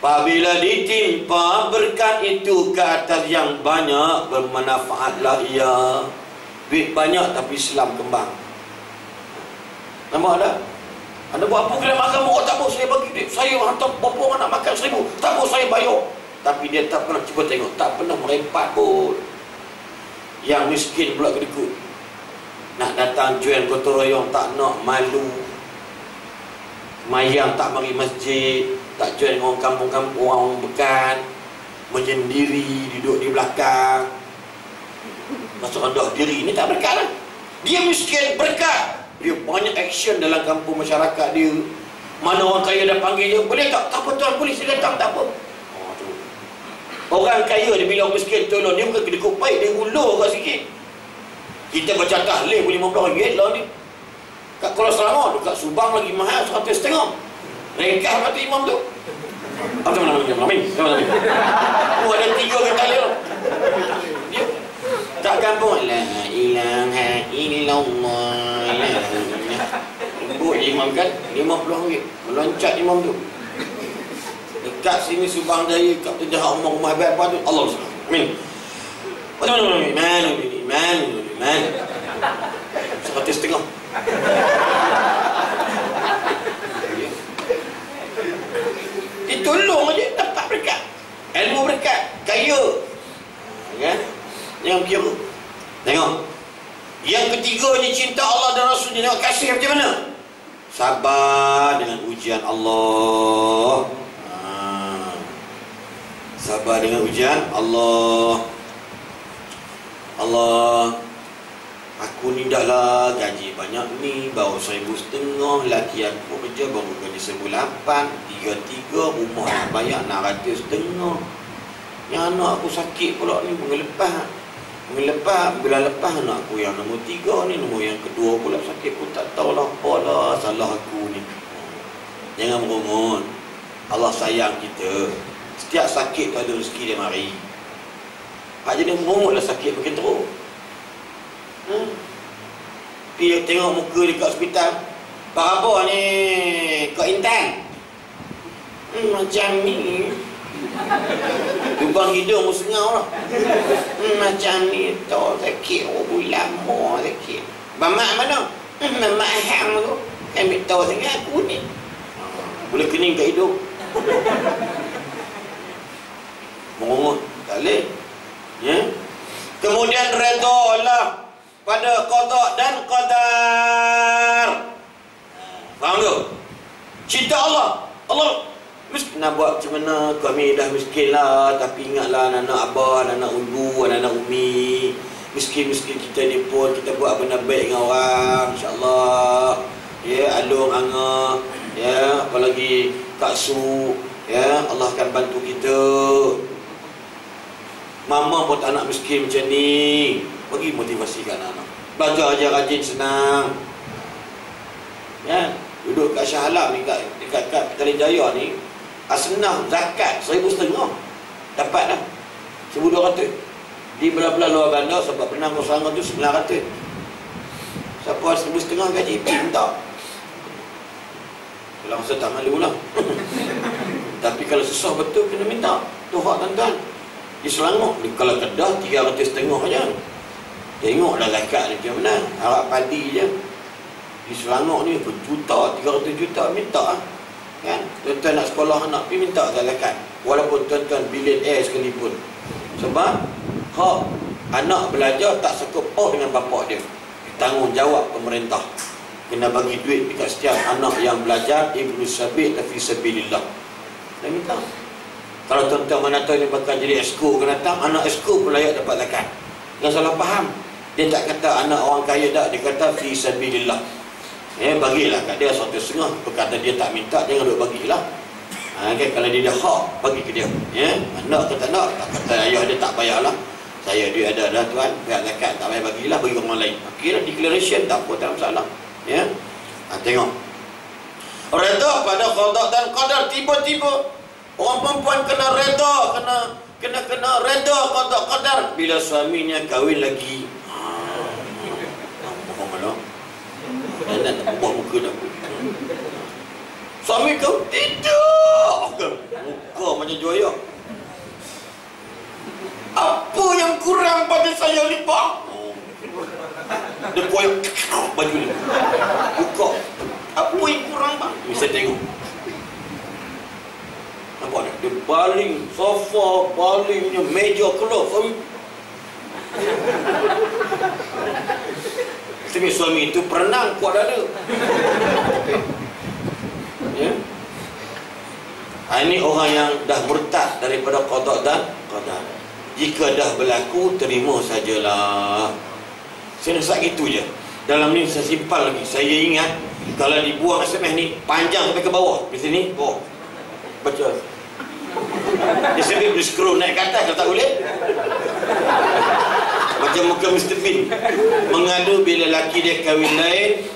apabila ditimpa berkat itu ke atas yang banyak, bermanfaatlah ia. Duit banyak tapi Islam kembang. Nampak tak? Anda buat apa kena makan? Oh tak apa, saya bagi duit. Saya hantar berapa orang nak makan 1,000. Tak apa, saya bayar. Tapi dia tak pernah cuba tengok, tak pernah merempat pun. Yang miskin pula kedekut. Nak datang jual gotong royong tak nak, malu. Mayang tak mari masjid, tak jual dengan orang kampung-kampung, orang bekan, menyendiri, duduk di belakang. rasa rendah diri ni tak berkat lah. Dia miskin, berkat. Dia banyak action dalam kampung masyarakat dia. Mana orang kaya dah panggil dia, boleh tak? Tak apa tuan, polis dia datang, tak apa. Orang kaya dia bila miskin tolong dia, bukan kedekut baik, dia ulur kat sikit. Kita baca tahlil pun RM50 lah ni. Kat Kuala Selangor, dekat Subang lagi mahal RM150. Rekah kata imam tu. Macam mana? Amin. Ada 3 kata dia. Dia tak kampung. La ilaha illallah. Buat imam kan RM50. Meloncat imam tu. Dekat sini Subang Jaya, kat Jahat rumah habis apa tu? Allah SWT. Amin. Macam mana? Iman. RM150. Ditolong aja dapat berkat. Ilmu berkat, kaya. Kan? Jangan kira. Tengok. Yang ketiganya cinta Allah dan Rasulnya. Tengok kasih macam mana? Sabar dengan ujian Allah. Sabar dengan ujian Allah. Aku ni dah lah gaji banyak ni, baru RM1,500. Laki aku kerja baru gaji RM1,800. 3 rumah nak bayar RM650. Yang anak aku sakit pula ni, mengelepas. Bila lepas anak aku yang nombor 3 ni, nombor yang kedua pula sakit. Aku tak tahulah apalah salah aku ni. Jangan merungut. Allah sayang kita. Setiap sakit tu ada rezeki dia mari. Hak jadi merungutlah sakit makin teruk. Pergi tengok muka dekat hospital. Pak apa ni? Kak Intan? Macam ni. Lubang hidung sengau lah. Macam ni. Tak sakit. Lama sakit. Mamak mana? Mamak hang tu. Ambil tahu sangat aku ni. Boleh kening kat hidung. Merungut. Tak boleh. Ya? Kemudian redha lah pada qada dan qadar. Faham tu? Cinta Allah. Allah nak buat macam mana? Kami dah miskin lah, tapi ingatlah anak-anak abah, anak-anak ulu, anak-anak umi. Miskin-miskin kita ni pun kita buat benda baik dengan orang, insya-Allah. Ya, alung angah, ya, apalagi Kak Su, ya, Allah akan bantu kita. Mama pun tak nak miskin macam ni. Bagi motivasi kat anak-anak. Belajar aja rajin, senang. Ya, duduk kat Shah Alam ni, dekat Petaling Jaya ni, asnah zakat RM1,500 dapat dah. RM1,200. Di belah-belah luar bandar sebab Penang Selangor tu RM900. Siapa RM1,500 gaji minta. Kalau rasa tak malu lah. Tapi kalau susah betul kena minta. Tu hak tuan-tuan. Di Selangor, kalau Kedah RM350 aja. Tengoklah zakat ni macam mana. Harap padi je. Di Selangor ni berjuta, 300 juta minta. Kan? Tuan-tuan nak sekolah anak pergi minta zakat. Walaupun tuan-tuan billionaire sekalipun. Sebab hak anak belajar tak sekup dengan bapak dia. Tanggungjawab pemerintah. Kena bagi duit dekat setiap anak yang belajar Ibnu Sabil fi sabilillah. Dan minta. Kalau tuan-tuan mana tahu ni bakal jadi esko akan datang, anak esko pun layak dapat zakat. Jangan salah faham. Dia tak kata anak orang kaya tak, dia kata fi sabilillah. Bagilah kat dia RM1,500. Berkata dia tak minta, jangan duk bagilah. Okay, kalau dia dah hak, bagi ke dia. Nak ke tak nak, tak kata ayah dia tak bayarlah. Saya dia ada dah tuan, pihak zakat tak payah bagilah, bagi orang lain. Kira declaration tak apa, tak masalah. Tengok. Redha pada qada dan qadar. Tiba-tiba orang perempuan kena redha, kena redha qada qadar bila suaminya kahwin lagi. Nak ubah muka dah. Suami kau tidak. Muka macam joya. Apa yang kurang pada saya ni, Pak? Dia koyak baju ni. Buka. Apa yang kurang, Pak? Bisa tengok. Nampak tak? Dia baling sofa, balingnya meja keluar. Tapi suami itu perenang kuat dada. Ini orang yang dah murtad daripada qada dan qadar. Jika dah berlaku, terima sajalah. Saya nasihat gitu je. Dalam ni saya simpan lagi. Saya ingat kalau dibuang SMS ni panjang sampai ke bawah. Di sini, oh, baca. Dia sambil boleh scroll naik ke atas kalau tak boleh. Macam muka Mr. Bean. Mengadu bila lelaki dia kahwin lain,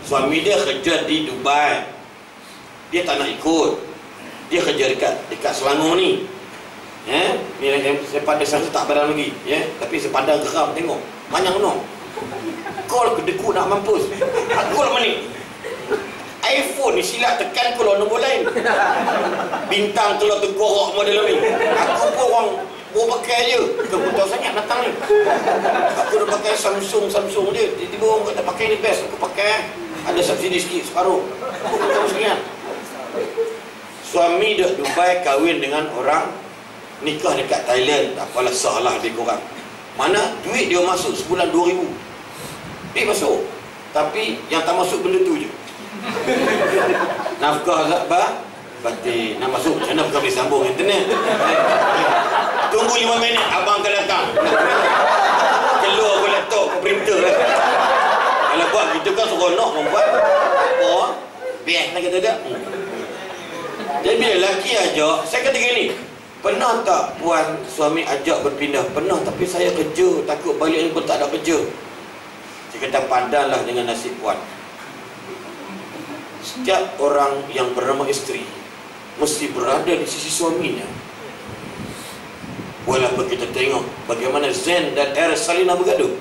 suami dia kerja di Dubai. Dia tak nak ikut. Dia kerja dekat Selangor ni. Ni saya pandang saya tak padang lagi. Tapi saya pandang geram tengok. Banyak no. Call ke deku nak mampus. Call mana ni? iPhone ni silap tekan keluar nombor lain. Bintang keluar tergorok model ni. Aku pun orang baru pakai je. Kebutuhan sangat datang ni. Aku dah pakai Samsung dia. Tiba-tiba orang kata pakai ni best. Aku pakai. Ada subsidi sikit separuh. Aku tahu sekian. Suami duduk Dubai kahwin dengan orang nikah dekat Thailand. Apalah salah dia korang. Mana duit dia masuk sebulan 2,000. Duit masuk. Tapi yang tak masuk benda tu je. Nafkah zakbah batin. Nak masuk macam mana bukan boleh sambung internet. Tunggu 5 minit abang akan datang. Keluar ke laptop ke printer lah. Kalau buat gitu kan seronok membuat. Oh, biar nak kata tak. Jadi bila lelaki ajak, saya kata gini, pernah tak puan suami ajak berpindah? Pernah, tapi saya kerja, takut balik ni pun tak ada kerja. Saya kata pandanglah dengan nasib puan. Setiap orang yang bernama isteri mesti berada di sisi suaminya. Walaupun kita tengok bagaimana Zain dan Salina bergaduh.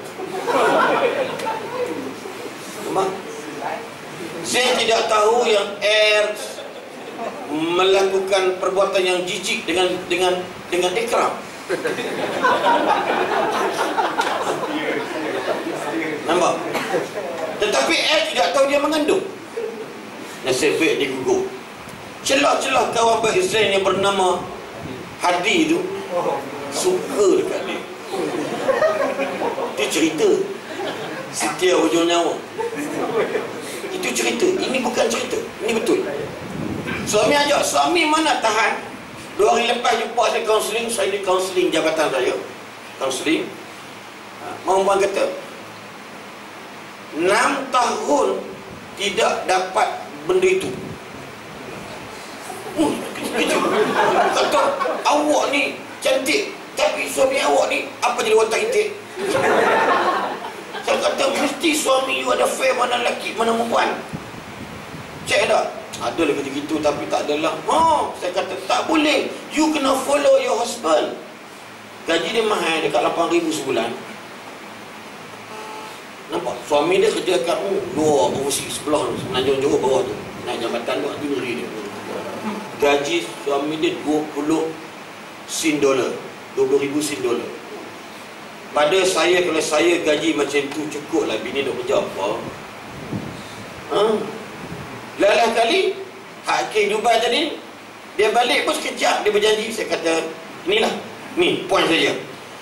Zain tidak tahu yang melakukan perbuatan yang jijik dengan Ikram. Nampak? Tetapi tidak tahu dia mengandung. Nasib baik dia gugur. Celah-celah kawan baik Zain yang bernama Hadi tu suka dekat dia. Dia cerita setia hujung nyawa. Itu cerita. Ini bukan cerita. Ini betul. Suami ajak, suami mana tahan. 2 hari lepas jumpa saya kaunseling. Saya di kaunseling jabatan saya. Kaunseling. Perempuan kata 6 tahun tidak dapat benda itu. Kata awak ni cantik, tapi suami awak ni apa jadi watak intik? Saya kata mesti suami you ada fair mana lelaki mana perempuan. Cek tak? Ada lagi gitu tapi tak adalah. Saya kata tak boleh. You kena follow your husband. Gaji dia mahal dekat 8,000 sebulan. Nampak? Suami dia kerja kat luar overseas sebelah Semenanjung Johor bawah tu. Naik jambatan tu negeri dia. Gaji suami dia 20 sen dolar. 20,000 sen dolar. Pada saya, kalau saya gaji macam tu cukup lah. Bini duk kerja apa? Lalah kali Hakim Dubai tadi, dia balik pun sekejap dia berjanji. Saya kata inilah, ni poin saja.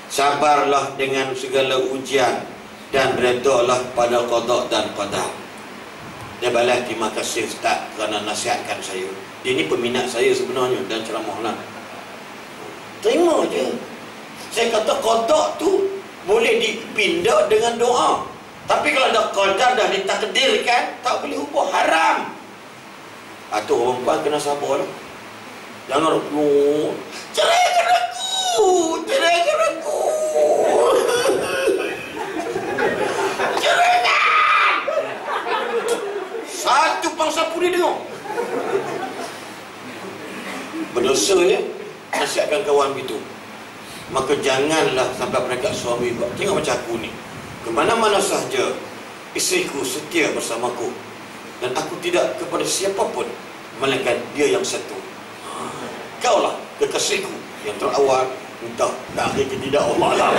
Sabarlah dengan segala ujian dan redalah pada qada dan qadar. Dia balas, terima kasih Ustaz kerana nasihatkan saya. Dia ni peminat saya sebenarnya dan ceramahlah. Terima je. Saya kata qada tu boleh dipindah dengan doa. Tapi kalau dah qadar dah ditakdirkan, tak boleh ubah, haram. Tu orang perempuan kena sabar lah. Jangan ceraikan aku, ceraikan aku. Ceraikan. Satu pangsa pun dia dengar. Berdosa ya, nasihatkan kawan begitu. Maka janganlah sampai mereka suami buat. Tengok macam aku ni, kemana-mana sahaja isteriku setia bersamaku, dan aku tidak kepada siapapun melainkan dia yang satu. Kaulah kekasihku yang terawal. Entah tak ada ke tidak Allah lah.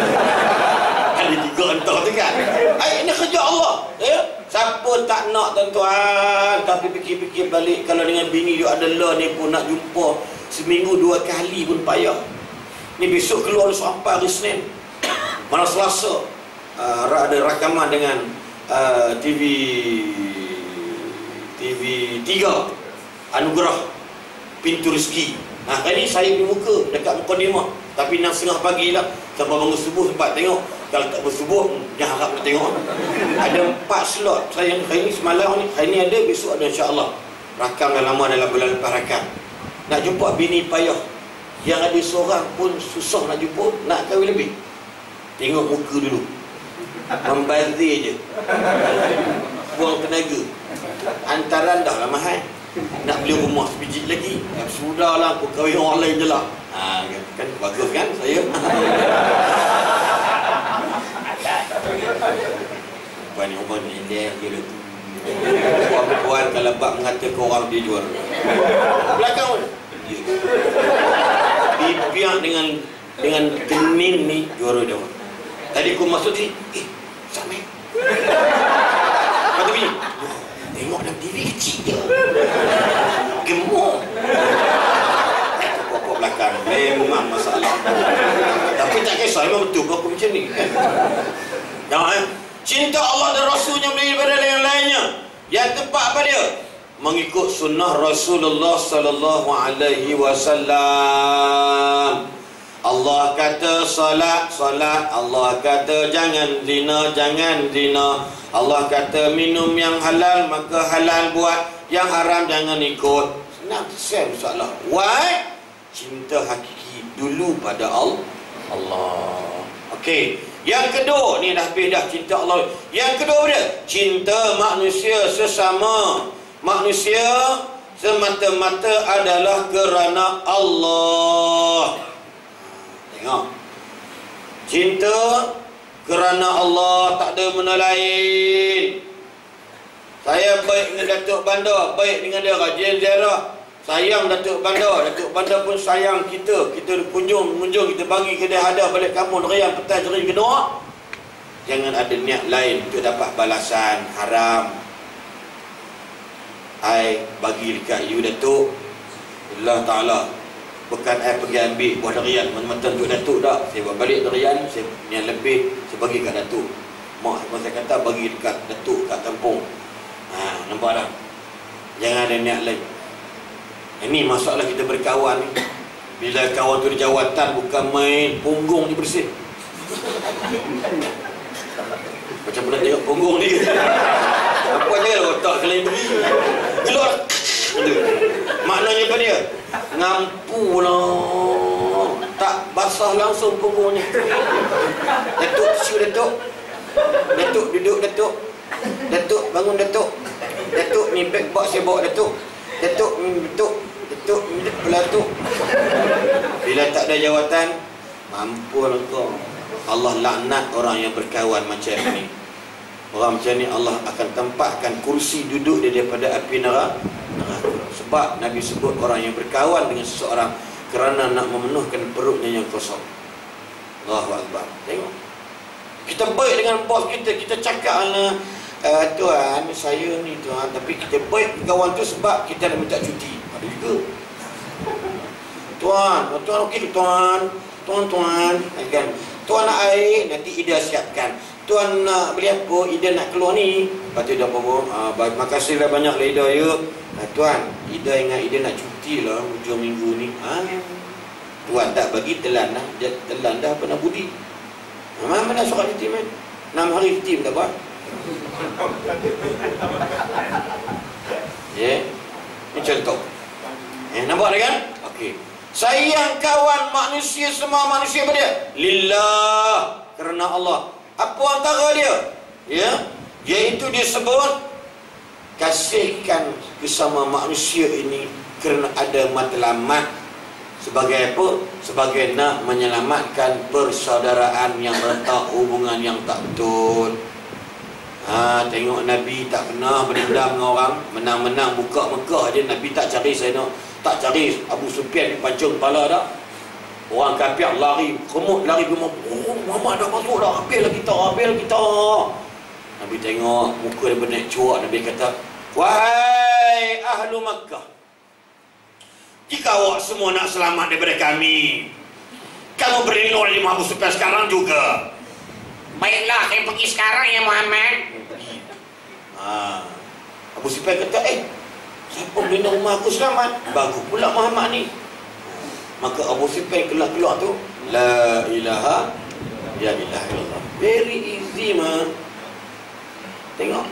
Ada 3 entah tu kan. Ini kerja Allah ya? Siapa tak nak tuan-tuan. Tapi fikir-fikir balik, kalau dengan bini dia adalah ni pun nak jumpa seminggu 2 kali pun payah. Ni besok keluar sampai hari Senin, malam Selasa ada rakaman dengan TV 3 Anugerah Pintu Rezeki. Kali ni saya pergi muka dekat Mukadimah. Tapi 6.30 pagi lah, sampai bangun subuh sempat tengok. Kalau tak bersubuh, jangan harap nak tengok. Ada 4 slot. Saya hari ni semalam ni, hari ni ada, besok ada insya-Allah. Rakam dah lama, dalam bulan lepas rakam. Nak jumpa bini payah. Yang ada seorang pun susah nak jumpa, nak kahwin lebih. Tengok muka dulu. Membazir je. Buang tenaga. Antaran dah lah mahal. Nak beli rumah sebiji lagi. Sudahlah, aku kahwin orang lain je lah. Kan bagus kan saya. Puan orang ni dia tu. Puan kalau bab mengatakan orang dia jual. Belakang pun. Bibiak dengan kening ni juara dia. Tadi aku masuk sini, Samir. Kata bini, tengok dalam TV kecil je. Gemuk. Pokok belakang memang masalah. Tapi tak kisah, memang betul aku macam ni kan. Jangan cinta Allah dan Rasulnya melebihi daripada yang lainnya. Yang tepat apa dia? Mengikut sunnah Rasulullah sallallahu alaihi wasallam. Allah kata salat, salat. Allah kata jangan zina, jangan zina. Allah kata minum yang halal, maka halal buat. Yang haram jangan ikut. Senang selesai masalah. Why? Cinta hakiki dulu pada Allah. Okey. Yang kedua, ni dah habis dah cinta Allah. Yang kedua dia, cinta manusia sesama. Manusia semata-mata adalah kerana Allah. Tengok. Cinta kerana Allah, tak ada benda lain. Saya baik dengan Datuk Bandar, baik dengan dia, rajin ziarah. Sayang Datuk Bandar, Datuk Bandar pun sayang kita. Kita kunjung, kita bagi ke dia hadiah balik kampung Rian petang hari kedua. Jangan ada niat lain untuk dapat balasan haram. I bagi dekat you Datuk, Allah Ta'ala, bukan I pergi ambil buah durian mentah untuk Datuk tak. Saya buat balik durian, saya yang lebih saya bagi kat Datuk. Mak saya kata bagi dekat Datuk kat kampung. Nampak tak? Jangan ada niat lain. Ini masalah kita berkawan ni. Bila kawan tu di jawatan, bukan main punggung ni bersih. Macam pernah tengok punggung ni. Apa je lah otak kalian beri. Keluar. Maknanya apa dia? Ngampu lah. Tak basah langsung punggungnya. Datuk tisu Datuk. Datuk duduk Datuk. Datuk bangun Datuk. Datuk ni beg box saya bawa Datuk. Datuk ni Datuk. Datuk ni Datuk. Bila tak ada jawatan, mampulah kau. Allah laknat orang yang berkawan macam ni. Orang macam ni Allah akan tempatkan kursi duduk dia daripada api neraka. Sebab Nabi sebut orang yang berkawan dengan seseorang kerana nak memenuhkan perutnya yang kosong. Allahu Akbar. Tengok. Kita baik dengan bos kita, kita cakap tuan, saya ni tuan, tapi kita baik kawan tu sebab kita nak minta cuti. Ada juga. Tuan okey tuan. Tuan kan. Tuan nak air, nanti Ida siapkan. Tuan nak beli apa? Ida nak keluar ni. Lepas tu dia apa? Terima kasihlah banyak lah Ida ya. Tuan, Ida ingat Ida nak cuti lah hujung minggu ni. Tuan tak bagi telan lah. Dia telan dah pernah budi. Mana surat cuti man? 6 hari cuti tak buat. Ya. Ini contoh. Nampak tak kan? Okey. Sayang kawan manusia, semua manusia apa dia? Lillah, kerana Allah. Apa antara dia? Ya, iaitu dia sebut kasihkan bersama manusia ini kerana ada matlamat. Sebagai apa? Sebagai nak menyelamatkan persaudaraan yang retak, hubungan yang tak betul. Tengok Nabi tak pernah berdendam dengan orang. Menang-menang buka Mekah je Nabi tak cari tak cari Abu Sufyan pancung kepala dah. Orang kafir lari gemuk. Muhammad dah masuk dah. Habislah kita. Nabi tengok muka dia bernaik cuak. Nabi kata, wahai ahlu Makkah, jika awak semua nak selamat daripada kami, kamu berlindung dari Abu Sufyan sekarang juga. Baiklah, saya pergi sekarang ya Muhammad. Abu Sufyan kata, siapa berlindung rumah aku selamat? Bagus pula Muhammad ni. Maka Abu Sufyan keluar tu La ilaha ya ilaha illallah. Very easy mah. Tengok.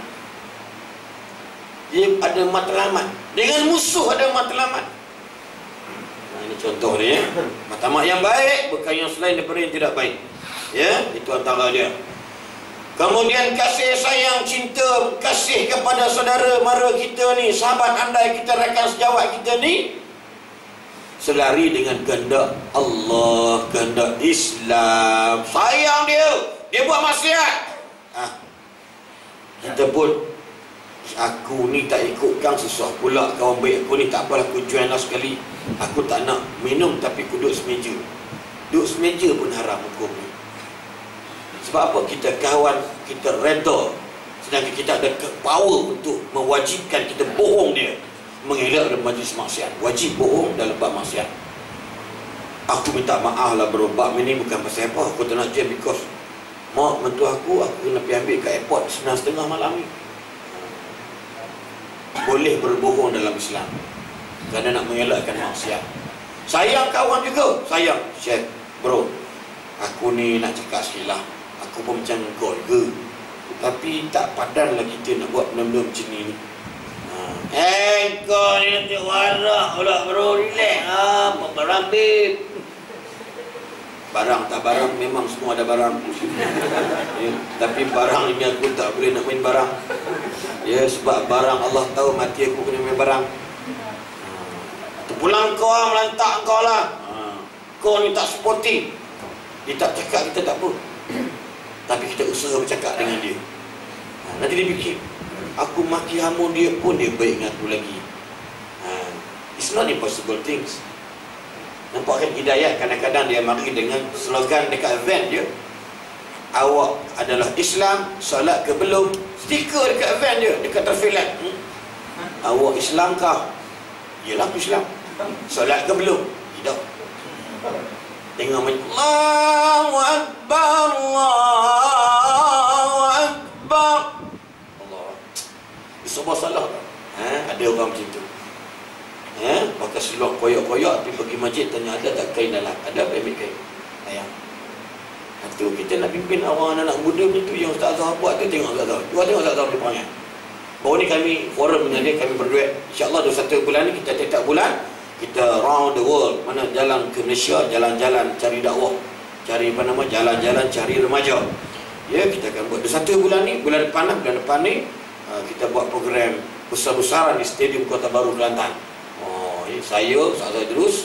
Dia ada matlamat. Dengan musuh ada matlamat. Nah, ini contoh dia. Matlamat yang baik bukan yang selain daripada yang tidak baik. Ya, itu antara dia. Kemudian kasih sayang, cinta, kasih kepada saudara mara kita ni, sahabat andai kita, rakan sejawat kita ni, selari dengan kehendak Allah, kehendak Islam. Sayang dia buat maksiat. Kita pun, aku ni tak ikutkan, susah pula kawan baik aku ni, tak apalah aku join lah sekali. Aku tak nak minum tapi aku duduk semeja. Duduk semeja pun haram hukumnya. Sebab apa? Kita kawan, kita redha, sedangkan kita ada power untuk mewajibkan kita bohong dia, mengelak dalam majlis maksiat. Wajib bohong dalam bab maksiat. Aku minta maaf lah bro, bab ini bukan pasal apa, aku tak nak jam because mak mentua aku kena pergi ambil kat airport 9:30 malam ni. Boleh berbohong dalam Islam kerana nak mengelakkan maksiat. Sayang kawan juga, sayang Syekh bro, aku ni nak cakap sikit lah, aku pun macam kau juga, tapi tak padan lah kita nak buat benda-benda macam ni. Kau ni nanti warak pula bro, relax. Apa barang babe? Barang tak barang, memang semua ada barang. Ya, tapi barang ini aku tak boleh nak main barang. Ya, sebab barang Allah tahu mati aku kena main barang. Terpulang kau lah, melantak kau lah. Kau ni tak sporting. Dia tak cakap, kita tak apa, tapi kita usaha bercakap dengan dia. Nanti dia fikir, aku maki hamun dia pun dia baik dengan aku lagi. It's not impossible things. Nampak kan hidayah kadang-kadang dia mari dengan slogan dekat event dia. Awak adalah Islam, solat ke belum? Stiker dekat event dia, dekat terfilat. Awak Islam kah? Yalah aku Islam. Solat ke belum? Tidak. Tengok macam Allahu Akbar, Allahu Akbar. Allah. Semua salah. Ada orang macam tu. Pakai seluar koyak-koyak, tapi pergi masjid tanya ada tak kain dalam. Ada apa ambil kain? Ayam. Itu kita nak pimpin orang anak muda macam tu, yang Ustaz-Ustaz buat tu, tengok Ustaz-Ustaz. Tengok Ustaz-Ustaz dia perangai. Baru ni kami forum dengan dia, kami berduet. InsyaAllah 21 bulan ni kita tiap bulan kita round the world. Mana jalan ke Malaysia, jalan-jalan cari dakwah, cari apa nama, jalan-jalan cari remaja. Ya, kita akan buat 21 bulan ni. Bulan depan ni kita buat program besar-besaran di Stadium Kota Baru Kelantan. Saya, Ustaz Idrus,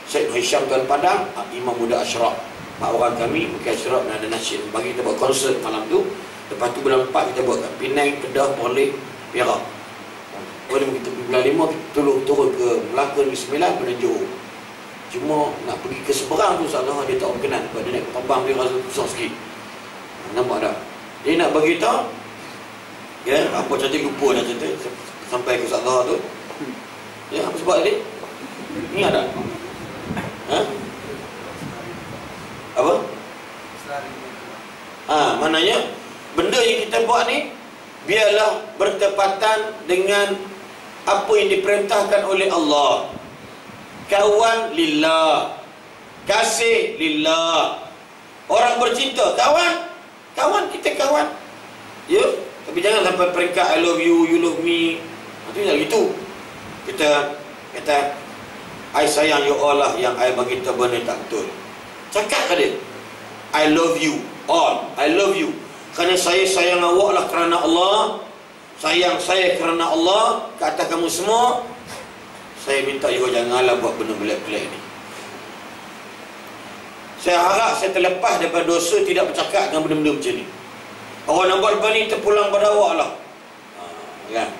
Syed Hisham Tuan Padang, Imam Muda Ashraf, 4 orang kami, Bukit Ashraf dan ada nasyid. Bagi kita buat konsert malam tu. Lepas tu bulan 4 kita buat kat Penang, Kedah, Perlis, Perak. Boleh kita bulan 5 kita turun ke Melaka, Negeri Sembilan, kemudian Johor. Cuma nak pergi ke seberang tu salah dia tak berkenan, sebab dia naik terbang dia rasa susah sikit. Nampak tak? Dia nak bagi tahu, ya, apa cantik lupa dah cerita sampai ke Salah tu. Ya, apa sebab dia? Ni ada. Apa? Maknanya benda yang kita buat ni biarlah bertepatan dengan apa yang diperintahkan oleh Allah. Kawan lillah, kasih lillah. Orang bercinta, kawan kita kawan. Ya, tapi jangan sampai peringkat I love you, you love me. Itu jangan gitu. Kita kata I sayang you all lah, yang I bagi tahu benda tak betul. Cakap ke dia, I love you all, I love you kerana saya sayang awak lah kerana Allah, sayang saya kerana Allah ke atas kamu semua. Saya minta you janganlah buat benda belak-belak ni. Saya harap saya terlepas daripada dosa tidak bercakap dengan benda-benda macam ni. Orang nak buat lepas ni terpulang pada awak lah. Kan?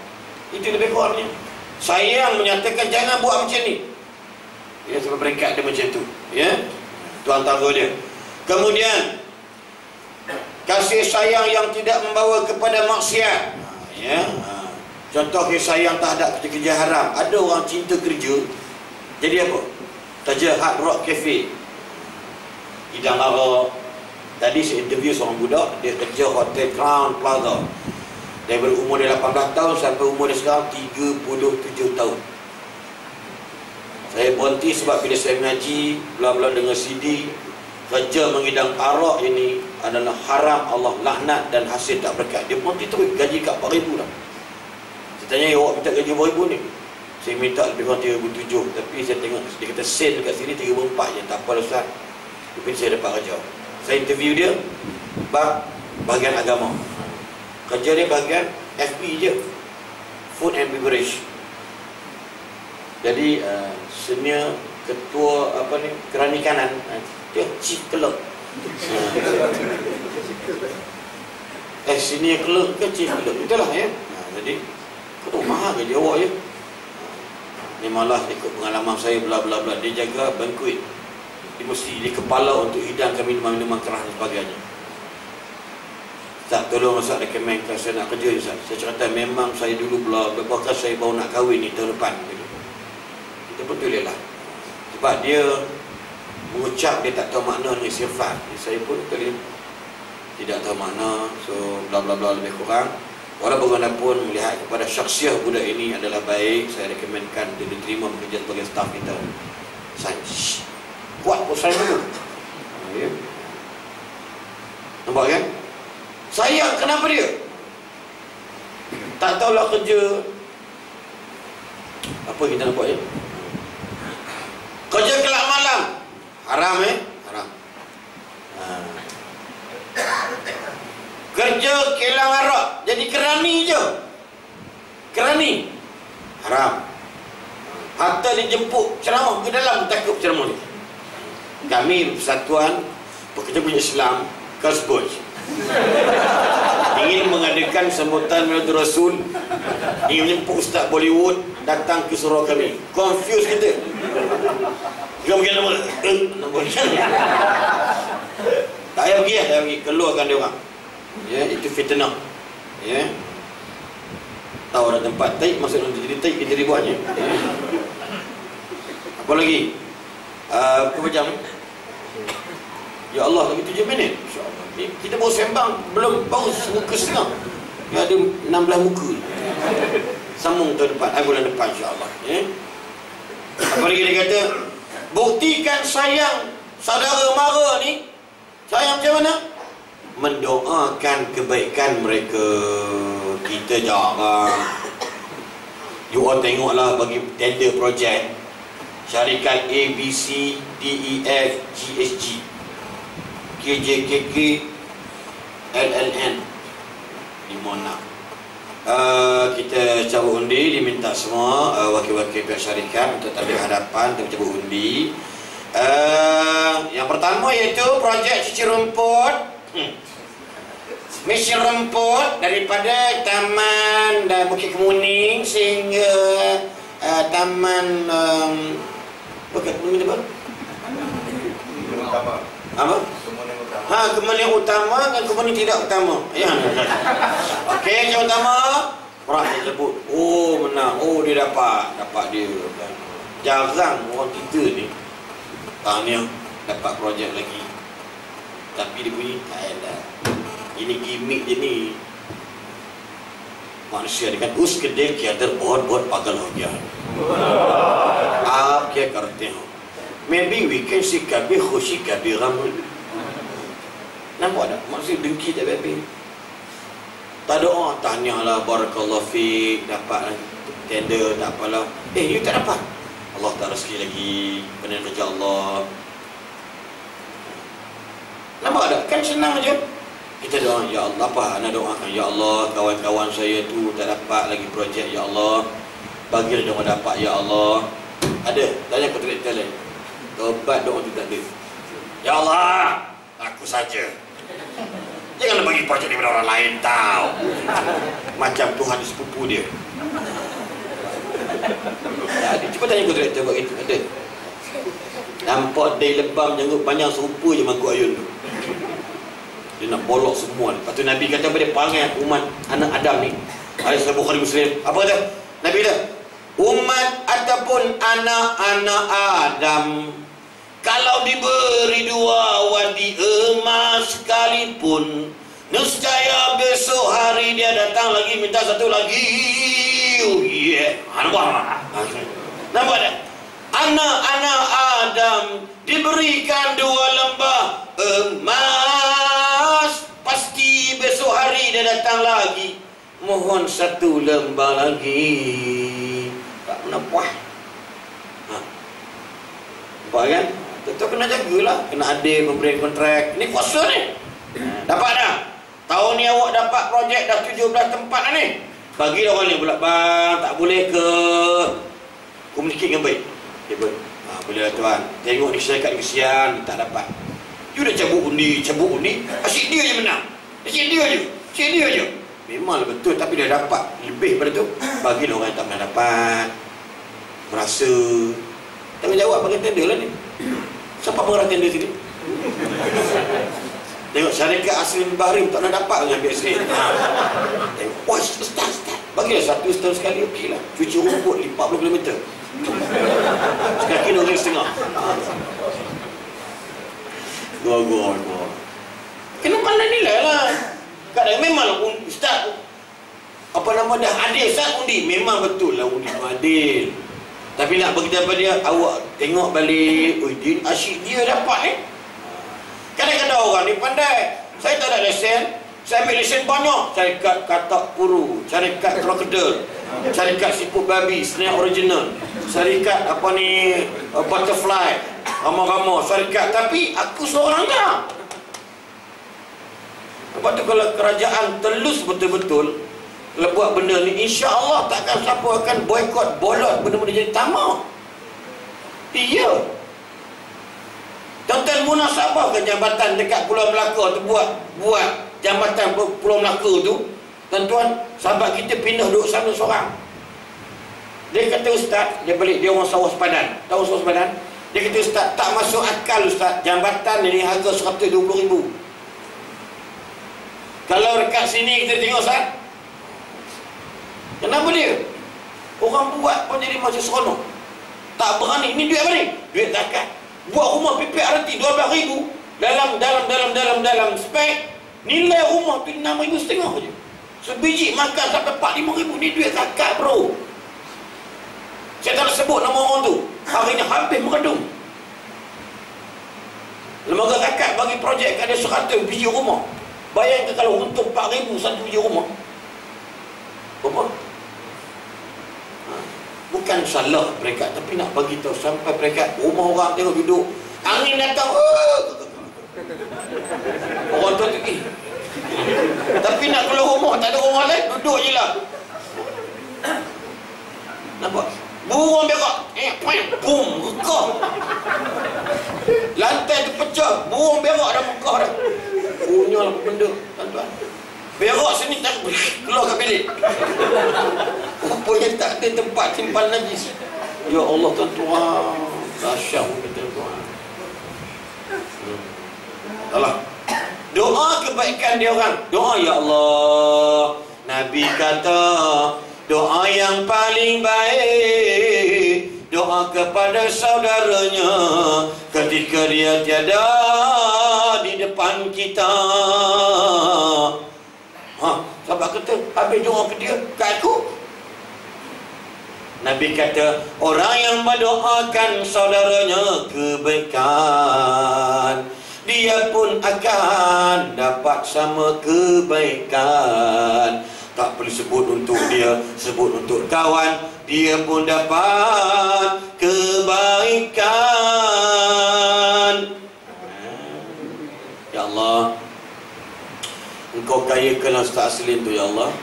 Itu lebih kurangnya. Sayang menyatakan jangan buat macam ni. Ya, sampai peringkat dia macam tu. Ya, tu antara dia. Kemudian kasih sayang yang tidak membawa kepada maksiat. Ya. Contoh kasih sayang tak ada kerja-kerja haram. Ada orang cinta kerja, jadi apa? Kerja Hard Rock Cafe, hidang arak. Tadi saya interview seorang budak, dia kerja Hotel Crown Plaza. Dari umur dia 18 tahun sampai umur dia sekarang 37 tahun. Saya berhenti sebab bila saya mengaji, belah-belah dengan CD, kerja mengidang arak ini adalah haram, Allah laknat dan hasil tak berkat. Dia pun terus gaji kat 4,000 dah. Saya tanya, awak minta gaji 4,000 ni? Saya minta lebih kurang 3,700. Tapi saya tengok, dia kata sen dekat sini 3,400 je. Tak apa lah Ustaz, tapi saya dapat kerja. Saya interview dia bahagian agama. Kerja dia bahagian FB je, food and beverage. Jadi senior ketua kerani kanan, dia chief clerk. Senior clerk ke chief clerk, itulah ya. Jadi kau tahu mahal gaji awak je. Ni malah ikut pengalaman saya bla bla bla. Dia jaga banquet, dia mesti dia kepala untuk hidangkan minuman-minuman keras dan sebagainya. Tak, tolong Ustaz rekomenkan saya nak kerja Ustaz. Saya cerita memang saya dulu bahkan saya baru nak kahwin ni tahun depan gitu. Kita pun tulislah. Sebab dia mengucap dia tak tahu makna dengan sifat. Saya pun tulis tidak tahu makna. So bla bla bla lebih kurang. Walau bagaimanapun melihat kepada syakhsiah budak ini adalah baik, saya rekomenkan dia diterima bekerja sebagai staf kita. Saya kuat pun saya dulu. Ya. Nampak kan? Sayang, kenapa dia? Tak tahulah kerja. Apa kita nak buat ya? Kerja kelab malam. Haram Haram. Kerja kilang arak, jadi kerani je. Kerani. Haram. Hatta dijemput ceramah ke dalam, takut ceramah ni. Kami Persatuan Pekerja Punya Islam Kasboj ingin mengadakan sambutan Maulid Rasul, ingin menjemput Ustaz Bollywood datang ke surau kami. Confuse kita. Dia mungkin nama tak payah pergi, tak payah pergi, keluarkan dia orang. Ya, itu fitnah. Ya. Tahu ada tempat taik, masuk dalam jadi taik, kita dibuatnya. Ya. Apa lagi? Berapa jam? Ya Allah, lagi 7 minit. InsyaAllah. Kita baru sembang, baru muka setengah. Ya, ada 16 muka. Sambung tahun depan, bulan depan insyaAllah. Ya. Apa lagi dia kata? Buktikan sayang saudara mara ni. Sayang macam mana? Mendoakan kebaikan mereka. Kita jarang. You all tengoklah bagi tender projek syarikat A, B, C, D, E, F, G, H, G, K, J, K, K, L, L, N, 5, 6. Kita cabut undi, diminta semua wakil-wakil pihak syarikat untuk tablik hadapan untuk cabut undi. Yang pertama iaitu projek cuci rumput. Misi rumput daripada Taman Bukit Kemuning sehingga Taman Bukit Kemuning apa? Utama. Apa? Kemuning utama dan kemuning tidak utama. Ya. Okey, yang utama orang dia sebut, oh menang, oh dia dapat dia. Jarang orang kita ni tahniah dapat projek lagi. Tapi dia bunyi tak ada. Ini gimmick je ni. Manusia dengan उसके दिल के अंदर बहुत पागल हो गया है. आप क्या करते हो? Maybe we can see कभी खुशी कभी गम. Nampak tak? Maksud dengki tak baik. Tak doa, tahniah lah, barakallahu fiik, dapat tender, tak apalah. You tak dapat. Allah tak rezeki lagi, benar kerja Allah. Nampak tak? Kan senang je. Kita doa, ya Allah, apa? Nak doakan, ya Allah, kawan-kawan saya tu tak dapat lagi projek, ya Allah. Bagilah doa dapat, ya Allah. Ada, tanya kontraktor lain. Tobat doa tu tak ada. Ya Allah, aku saja. Janganlah bagi projek daripada orang lain tahu. Macam Tuhan di sepupu dia. Ada, cuba tanya kontraktor buat itu, ada. Nampak dia lebam janggut panjang serupa je mangkuk ayun tu. Dia nak bolok semua. Lepas tu Nabi kata pada panggil umat anak Adam ni. Hadis Bukhari Muslim. Apa kata? Nabi kata, umat ataupun anak-anak Adam kalau diberi 2 wadi emas sekalipun, nescaya besok hari dia datang lagi minta satu lagi. Oh yeah. Nampak tak? Anak-anak Adam diberikan 2 lembah datang lagi, mohon satu lembar lagi. Tak pernah puas. Nampak kan? Tentu kena jagalah. Kena adil memberi kontrak. Ni kuasa ni. Dapat dah. Tahun ni awak dapat projek dah 17 tempat dah ni. Bagi orang ni pula, bang, tak boleh ke komunikasi dengan baik. Dia pun, boleh lah tuan. Tengok ni syarikat kesian, tak dapat. You dah cabut undi. Asyik dia je menang. Asyik dia je. Memanglah betul, tapi dia dapat lebih pada tu. Bagi orang yang tak pernah dapat. Merasa tanggungjawab bagi tender lah ni. Siapa pengarah tender sini? Tengok syarikat Asrin Bahrim tak nak dapat dengan BSA. Tengok, wah, start. Bagilah satu setahun sekali, okey lah. Cuci rumput 40 km. Sekaki orang setengah. Gua. Kena pandai nilai lah. Kadang memanglah Ustaz, apa nama dah adil Ustaz undi. Memang betul lah undi tu adil. Tapi nak beritahu pada dia, awak tengok balik, dia asyik dia dapat Kadang-kadang orang ni pandai. Saya tak ada lesen, saya ambil lesen banyak. Syarikat katak puru, syarikat krokodil, syarikat siput babi, snake original, syarikat apa ni, butterfly, ramah-ramah syarikat. Tapi aku seorang tak. Lepas tu kalau kerajaan telus betul-betul buat benda ni, insya-Allah takkan siapa akan boikot, bolot benda-benda jadi tamak. Iya. Tuan-tuan munasabah ke jambatan dekat Pulau Melaka tu buat jambatan Pulau Melaka tu. Tuan-tuan, sahabat kita pindah duduk sana seorang. Dia kata Ustaz, dia balik, dia orang Sawah Sepadan. Tahu Sawah Sepadan? Dia kata Ustaz, tak masuk akal Ustaz, jambatan ni harga 120,000. Kalau dekat sini kita tengok Ustaz, kenapa dia? Orang buat pun jadi macam seronok. Tak berani. Ni duit apa ni? Duit zakat. Buat rumah PPRT 12,000 dalam spek. Nilai rumah tu 6,500 je. Sebiji makan sampai 4-5,000. Ni duit zakat bro. Saya tak nak sebut nama orang tu. Hari ni habis meredum. Lembaga zakat bagi projek kat dia 100 biji rumah. Bayangkan kalau untung 4,000 satu biji rumah. Berapa? Bukan salah mereka, tapi nak bagi tahu sampai mereka rumah orang tengok duduk, angin datang, orang tu tapi nak keluar rumah, tak ada rumah lain, duduk je lah. Nampak? Burung berak, boom, rekah. Lantai tu pecah, burung berak dah mekah dah. Punya lah benda, tuan-tuan. Berak sini tak keluar kat bilik. Rupanya tak ada tempat simpan najis. Ya Allah tuan-tuan, dahsyat tuan-tuan. Allah. Doa kebaikan dia orang. Doa ya Allah. Nabi kata doa yang paling baik doa kepada saudaranya ketika dia tiada di depan kita. Sahabat kata, habis doa ke dia, kat aku. Nabi kata, orang yang mendoakan saudaranya kebaikan, dia pun akan dapat sama kebaikan. Tak perlu sebut untuk dia, sebut untuk kawan, dia pun dapat kebaikan. Ya Allah, Engkau kayakanlah Ustaz Aslim tu ya Allah.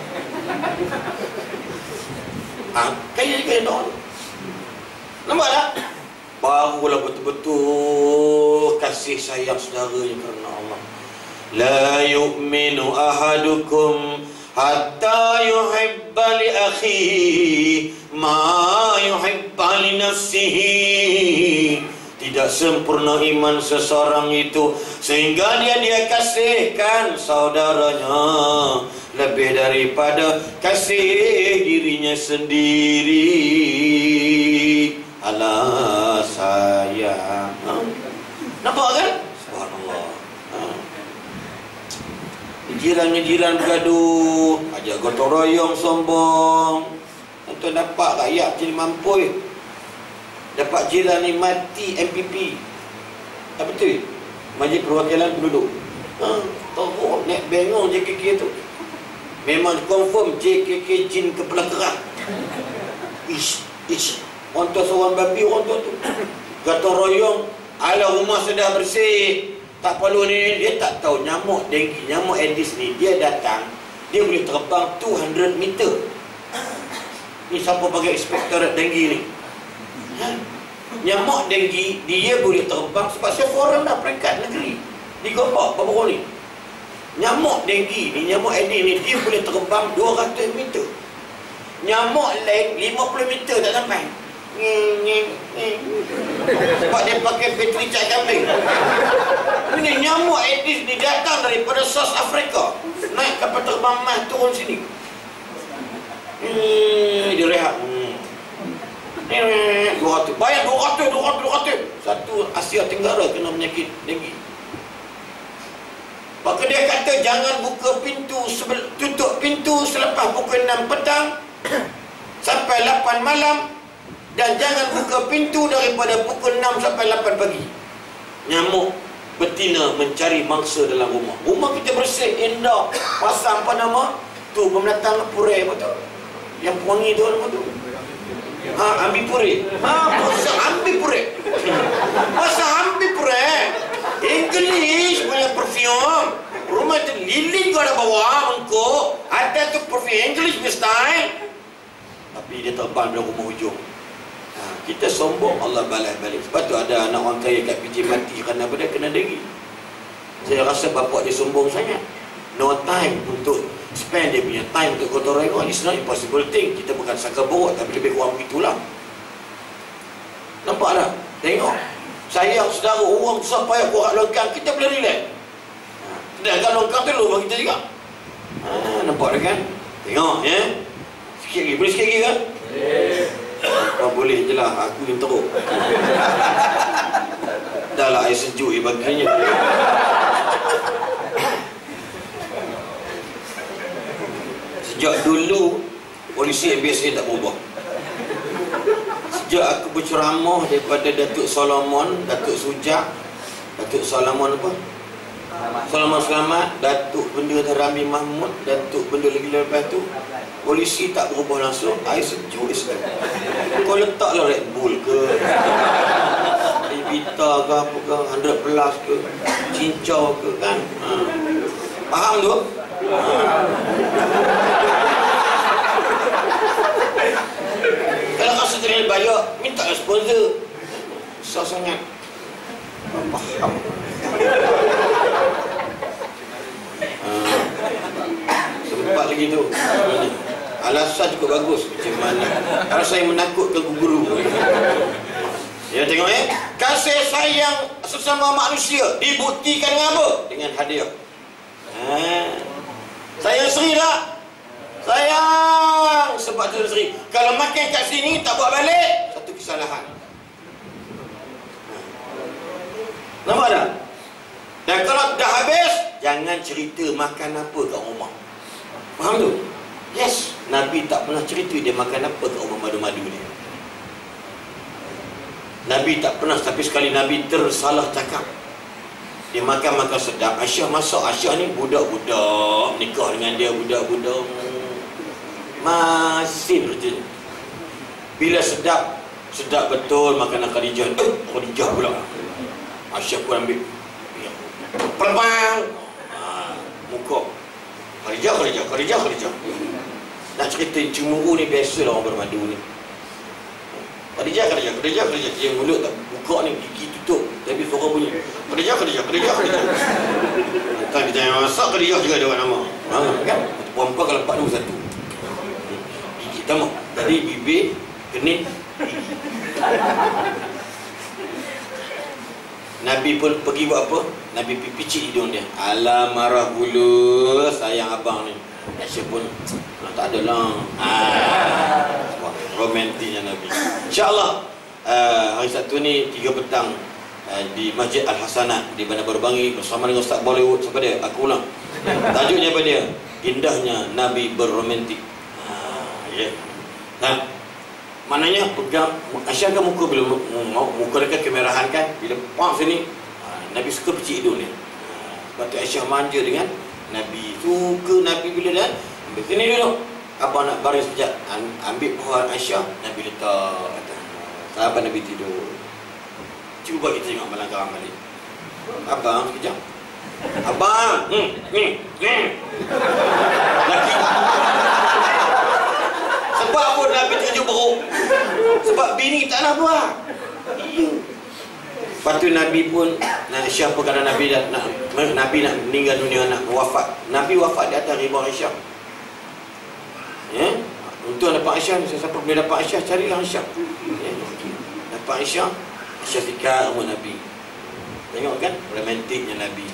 Kaya doa. Nampak tak? Barulah betul-betul kasih sayang saudaranya kerana Allah. La yu'minu ahadukum hatta yuhibba li akhihi ma yuhibba li nafsihi. Tidak sempurna iman seseorang itu sehingga dia kasihkan saudaranya lebih daripada kasih dirinya sendiri. Alah sayang. Nampak kan? Subhanallah. Jiran bergaduh, ajak gotong royong sombong. Tuan dapat rakyat jadi mampu. Dapat jiran ni mati MPP. Tak betul? Majlis Perwakilan Penduduk. Tahu naik bengong JKK tu. Memang confirm JKK jin kepala kerak. Orang tua seorang babi, orang tua tu gotong royong, ala rumah sudah bersih, tak perlu ni. Dia tak tahu nyamuk denggi, nyamuk Aedes ni, dia datang, dia boleh terbang 200 meter. Ni siapa bagi inspektorat denggi ni? Nyamuk denggi, dia boleh terbang sebab saya forum dah peringkat negeri di Gombak, baru ni. Nyamuk denggi ni, nyamuk Aedes ni, dia boleh terbang 200 meter. Nyamuk lain 50 meter tak sampai. Sebab dia pakai bateri cat kambing. Ini nyamuk Aedes ni datang daripada South Africa, naik kapal terbang mas turun sini. Dia rehat. 200. Bayar 200. Satu Asia Tenggara kena penyakit denggi. Maka dia kata jangan buka pintu, tutup pintu selepas pukul 6 petang sampai 8 malam, dan jangan buka pintu daripada pukul 6 sampai 8 pagi. Nyamuk betina mencari mangsa dalam rumah. Rumah kita bersih, indah, pasang apa nama tu, pemenatang pure apa tu, yang wangi tu apa tu, ambi pure. Pasang ambi pure. Pasang ambi pure English punya perfume. Rumah tu lilin kau dah bawa mengko, ada tu perfume English punya style, tapi dia terbang dari rumah hujung. Kita sombong, Allah balas balik. Sebab tu ada anak orang kaya kat PJ mati kerana apa, dia kena denggi. Saya rasa bapak dia sombong sangat. No time untuk spend dia punya time untuk gotong royong. It's not impossible thing. Kita bukan sangka buruk, tapi lebih kurang begitulah. Nampak tak? Tengok, sayang saudara, orang susah payah korak longkang, kita boleh relax. Sedangkan longkang tu luar kita juga. Nampak tak kan? Tengok ya. Sikit lagi, boleh sikit lagi kan? Boleh je lah, aku yang teruk. Dah lah air sejuk baginya. Sejak dulu polisi biasa tak berubah. Sejak aku berceramah daripada Datuk Solomon, Datuk Sujak, Datuk Solomon apa? Solomon Selamat, Datuk Benda Rami Mahmud, Datuk Benda lagi lepas tu, polisi tak berubah langsung. Air sejuk je. Kau letaklah Red Bull ke, Vita ke apa ke, 100 plus ke, cincau ke kan. Faham tu? Kalau rasa terlalu banyak, minta sponsor. Susah sangat. Faham. Sempat lagi tu. Alasan cukup bagus. Macam mana? Kalau saya menakutkan guru. Ya, tengok kasih sayang sesama manusia dibuktikan dengan apa? Dengan hadiah. Sayang Sri tak? Sayang. Sebab tu Sri, kalau makan kat sini tak buat balik, satu kesalahan. Nampak tak? Dan kalau dah habis, jangan cerita makan apa kat rumah. Faham tu? Yes, Nabi tak pernah cerita dia makan apa kat rumah madu-madu dia. Nabi tak pernah, tapi sekali Nabi tersalah cakap. Dia makan sedap. Aisyah masak. Aisyah ni budak-budak, nikah dengan dia budak-budak, masih kerja. Bila sedap, sedap betul makanan Khadijah. Khadijah pula. Aisyah pun ambil perbang muka. Khadijah. Nak cerita cemburu ni biasalah orang bermadu ni. Khadijah. Yang mulut tak buka ni, gigi tutup, tapi suara bunyi Khadijah. Kan kita yang masak Khadijah juga ada nama. Kan? Perempuan kalau 4 nombor 1. Gigi tamak. Tadi bibir, genit, gigi. Nabi pun pergi buat apa? Nabi picit hidung dia. Alah, marah pula sayang abang ni. Aisyah pun tak adalah. Romantiknya Nabi. InsyaAllah hari Sabtu ni 3 petang di Masjid Al-Hasanat di Bandar Baru Bangi bersama dengan Ustaz Bollywood. Siapa dia? Aku ulang. Tajuknya apa dia? Indahnya Nabi berromantik. Maknanya pegang Aisyah kan muka bila muka dekat kemerahan kan, bila pang sini Nabi suka pecik hidung dia. Sebab tu Aisyah manja dengan Nabi. Suka Nabi bila dah Ambil sini dulu. Abang nak baris sekejap. Ambil pohon Aisyah, Nabi letak atas. Sahabat Nabi tidur. Cuba kita tengok malangkah balik. Abang sekejap. Abang, laki. Sebab apa Nabi terkejut beruk? Sebab bini tak nak buat. Lepas tu Nabi pun, siapa kata Nabi nak meninggal dunia, nak wafat. Nabi wafat di atas riba Aisyah. Ya? Untuk dapat Aisyah, siapa boleh dapat Aisyah, carilah Aisyah. Ya? Dapat Aisyah, Aisyah tikat umur Nabi. Tengok kan, romantiknya Nabi.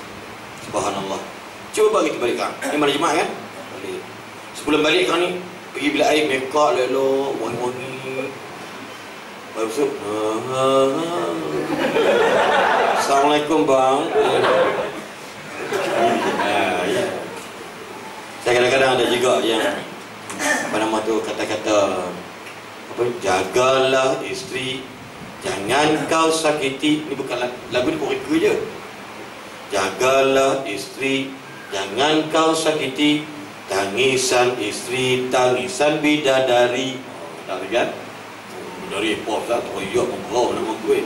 Subhanallah. Cuba kita balik kan. Ini mana jemaah kan? Balik. Sebelum balik kan ni, pergi bilik air, make up elok, wangi-wangi. Baru masuk. Assalamualaikum bang. Ya. Saya kadang-kadang ada juga yang apa nama tu, kata-kata apa, jagalah isteri, jangan kau sakiti. Ini bukan lagu ni, koreka je. Jagalah isteri, jangan kau sakiti, tangisan isteri, tangisan bidadari. Tak kan? Dari pop tak terkoyak memberau nama gue.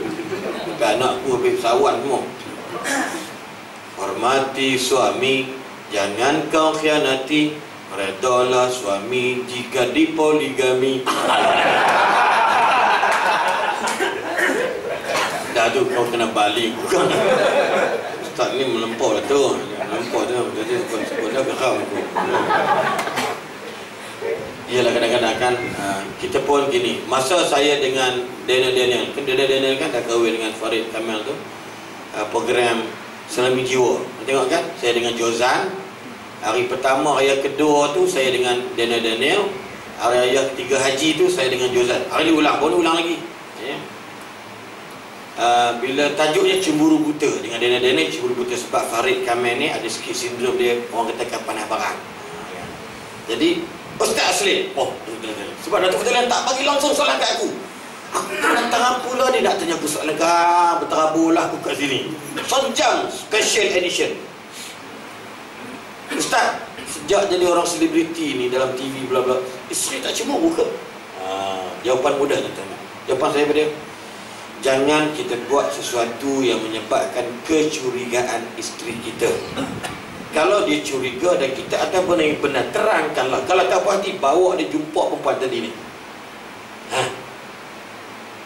Bukan anak aku habis sawan semua. Hormati suami, jangan kau khianati, redalah suami jika dipoligami. Dah tu kau kena balik. Bukan Ustaz ni melempau dah tu. Melempau tu. Jadi kau sebut dah geram aku. Iyalah kadang-kadang kan kita pun gini. Masa saya dengan Daniel kan dah kahwin dengan Farid Kamil tu, program Selami Jiwa. Tengok kan, saya dengan Jozan. Hari pertama, raya kedua tu saya dengan Daniel. Hari raya ketiga haji tu saya dengan Jozan. Hari ni ulang, baru ulang lagi. Ya. Bila tajuknya cemburu buta dengan Daniel cemburu buta, sebab Farid Kamil ni ada sikit sindrom dia, orang katakan panah barang. Jadi Ustaz Aslim, sebab Datuk Fadilan tak bagi langsung soalan kat aku. Aku nak terang pula dia nak tanya aku soalan kat, berterabulah aku kat sini. Sejam special edition. Ustaz, sejak jadi orang selebriti ni dalam TV bla bla, isteri tak cemburu ke? Jawapan mudah tanya. Jawapan saya pada dia, jangan kita buat sesuatu yang menyebabkan kecurigaan isteri kita. Kalau dia curiga dan kita ada benda yang benar, terangkanlah. Kalau tak puas hati, bawa dia jumpa perempuan tadi ni.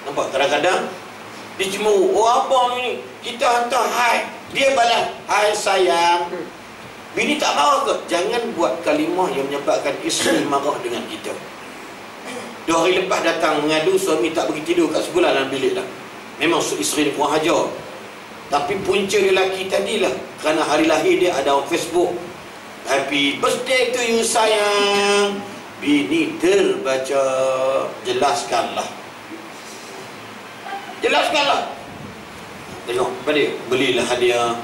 Nampak? Kadang-kadang dia cemburu. Oh abang ni, kita hantar hai, dia balas hai sayang. Bini tak marah ke? Jangan buat kalimah yang menyebabkan isteri marah dengan kita. 2 hari lepas datang mengadu, suami tak bagi tidur kat sebelah dalam bilik dah. Memang isteri ni kurang ajar. Tapi punca lelaki tadilah, kerana hari lahir dia ada on Facebook, happy birthday to you sayang. Bini terbaca, jelaskanlah. Tengok pada dia, belilah hadiah.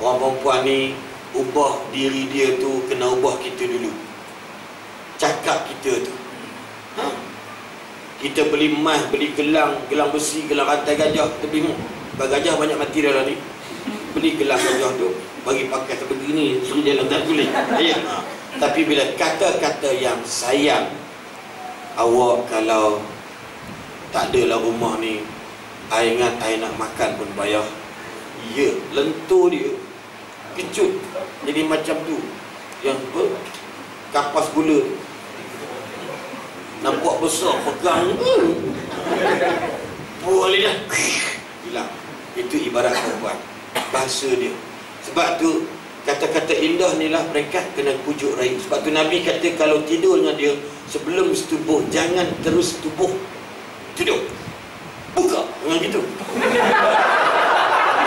Orang perempuan ni, ubah diri dia tu, kena ubah kita dulu. Cakap kita tu, kita beli emas, beli gelang besi, gelang rantai gajah. Kita bingung, gajah banyak mati dah ni. Beli gelang gajah tu, bagi pakai sebegini, suruh jalan tak boleh. Tapi bila kata-kata yang sayang, awak kalau tak adalah rumah ni, I ingat I nak makan pun bayar. Ya, lentur dia, kecut. Jadi macam tu, yang kapas gula tu, nampak besar, pegang, boleh dah hilang. Itu ibarat perempuan, bahasa dia. Sebab tu kata-kata indah ni lah mereka kena pujuk raih. Sebab tu Nabi kata kalau tidur dengan dia, sebelum setubuh jangan terus tubuh. Tidur, buka dengan gitu.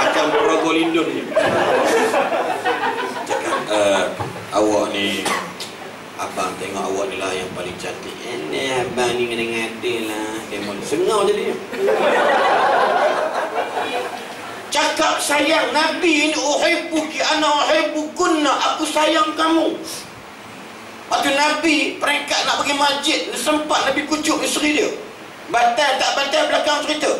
Macam Progolindon ni. Cakap awak ni, abang tengok awak ni lah yang paling cantik. Abang ni ngada-ngada lah, sengaw jadi dia. Cakap sayang. Nabi ni uhibbuki ana uhibbukunna, aku sayang kamu. Waktu Nabi peringkat nak pergi masjid, sempat Nabi kucuk isteri dia. Batal tak batal belakang cerita.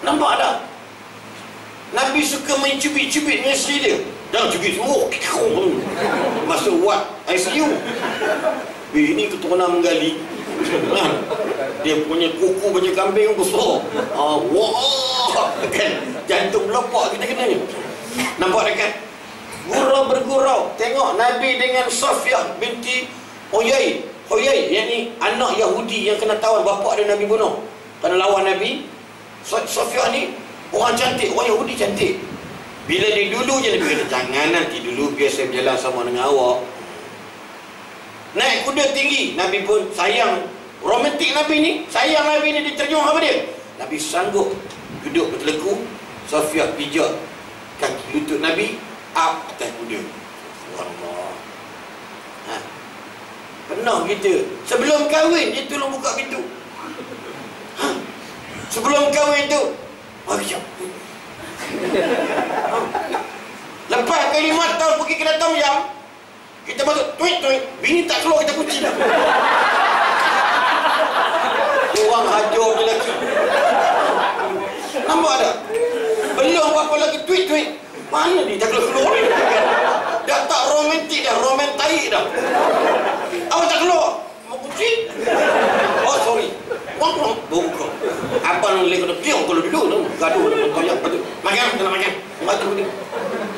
Nampak tak? Nabi suka mencubit-cubit dengan isteri dia. Jangan cubit semua. Masuk ward ICU. Ini keturunan menggali. Dia punya kuku macam kambing besar. Wah, kan jantung melepak kita kenanya. Nampak dekat? Gurau bergurau. Tengok Nabi dengan Safiyah binti Huyai, yang ni anak Yahudi yang kena tawan bapa dia Nabi bunuh kerana lawan Nabi. Safiyah ni orang cantik, orang Yahudi cantik. Bila dia dulu je Nabi kata, jangan nanti dulu biar saya berjalan sama dengan awak. Naik kuda tinggi, Nabi pun sayang. Romantik Nabi ni, sayang Nabi ni, diterjun apa dia? Nabi sanggup duduk berteleku. Safiyah pijak kaki lutut Nabi up atas kuda. Allah. Pernah kita sebelum kahwin dia tolong buka pintu. Sebelum kahwin tu macam lepas kali 5 tahun pergi kedai Tom Yam, kita masuk tweet, bini tak keluar, kita kunci dah. Orang hajar dia lelaki. Nampak tak? Belum apa lagi tweet. Mana ni tak keluar ni? Dah tak romantik dah, romantik dah. Awak tak keluar? Mau kunci? Oh sorry. Wang buka. Apa nak lagi kena piong kalau dulu tu. Gaduh nak toyak betul. Makan, kena makan. Makan ni.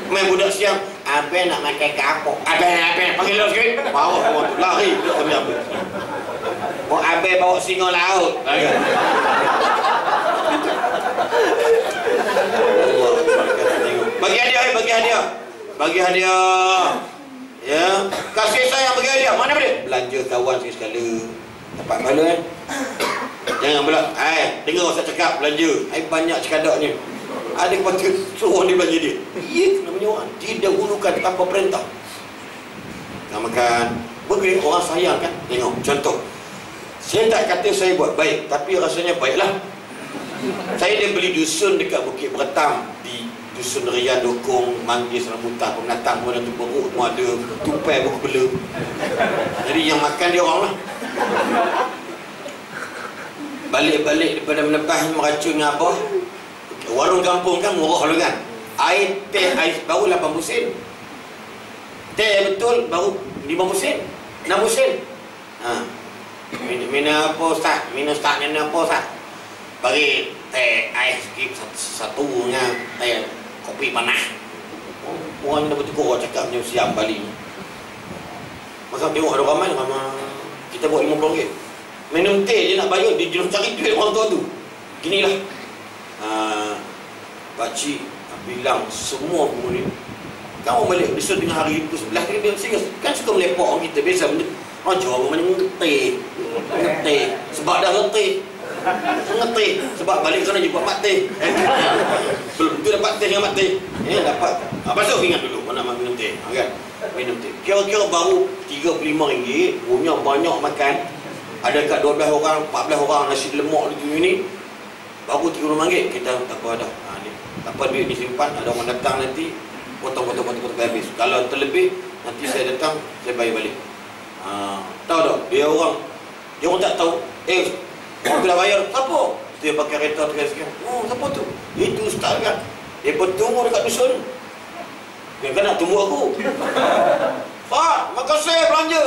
Main budak siang, abang nak makan kapok. Abang panggil lu sikit. Bawa kamu lari budak kami apa. Oh abang bawa singa laut. Bagi hadiah. Ya, kasih sayang bagi hadiah. Mana boleh? Belanja kawan sekali-sekala. Dapat pahala kan? Jangan pula, dengar saya cakap belanja. Banyak cekadaknya. Ada kata suruh dia belanja dia. Ya, namanya orang didahulukan tanpa perintah. Nak makan, bagi orang sayang kan? Tengok, contoh. Saya tak kata saya buat baik, tapi rasanya baiklah. Saya dah beli dusun dekat Bukit Beretam, di Dusun Rian Dokong, Manggis, Rambutan, Penatang pun ada beruk, pun ada tupai buku bela. Jadi yang makan dia orang lah. Balik-balik daripada menebas meracun dengan abah. Warung kampung kan murah lah kan. Air teh, air baru 80 sen. Teh betul baru 50 sen, 60 sen. Minum apa Ustaz? Minum Ustaz ni apa Ustaz? Bagi teh air sikit satu dengan air kopi panas. Orang dah bertukar cakap macam siap balik. Masa tengok ada ramai kita buat RM50. Minum teh dia nak bayar, dia cari duit orang tua tu. Ginilah. Pakcik bilang semua penghuni, kamu balik besok dengan hari itu sebelah dia serius. Kan suka melepak orang kita biasa benda. Orang Jawa mana ngetih. Sebab dah ngetih. Sebab balik sana jumpa mak teh. Belum tu dapat teh dengan mak teh. Dapat. Pasal ingat dulu mana nak minum teh, kan? Minum teh. Kira-kira baru RM35, punya banyak makan. Ada kat 12 orang, 14 orang nasi lemak tu ni. Baru RM30 kita tak apa dah. Tak apa duit disimpan, ada orang datang nanti potong habis. Kalau terlebih nanti saya datang saya bayar balik. Tahu tak? Dia orang tak tahu. Orang dah bayar, siapa? Dia pakai kereta terus-terus. Oh, siapa tu? Itu ustaz kan. Dia pun tunggu dekat dusun. Dia kan nak tunggu aku. Pak, makasih belanja.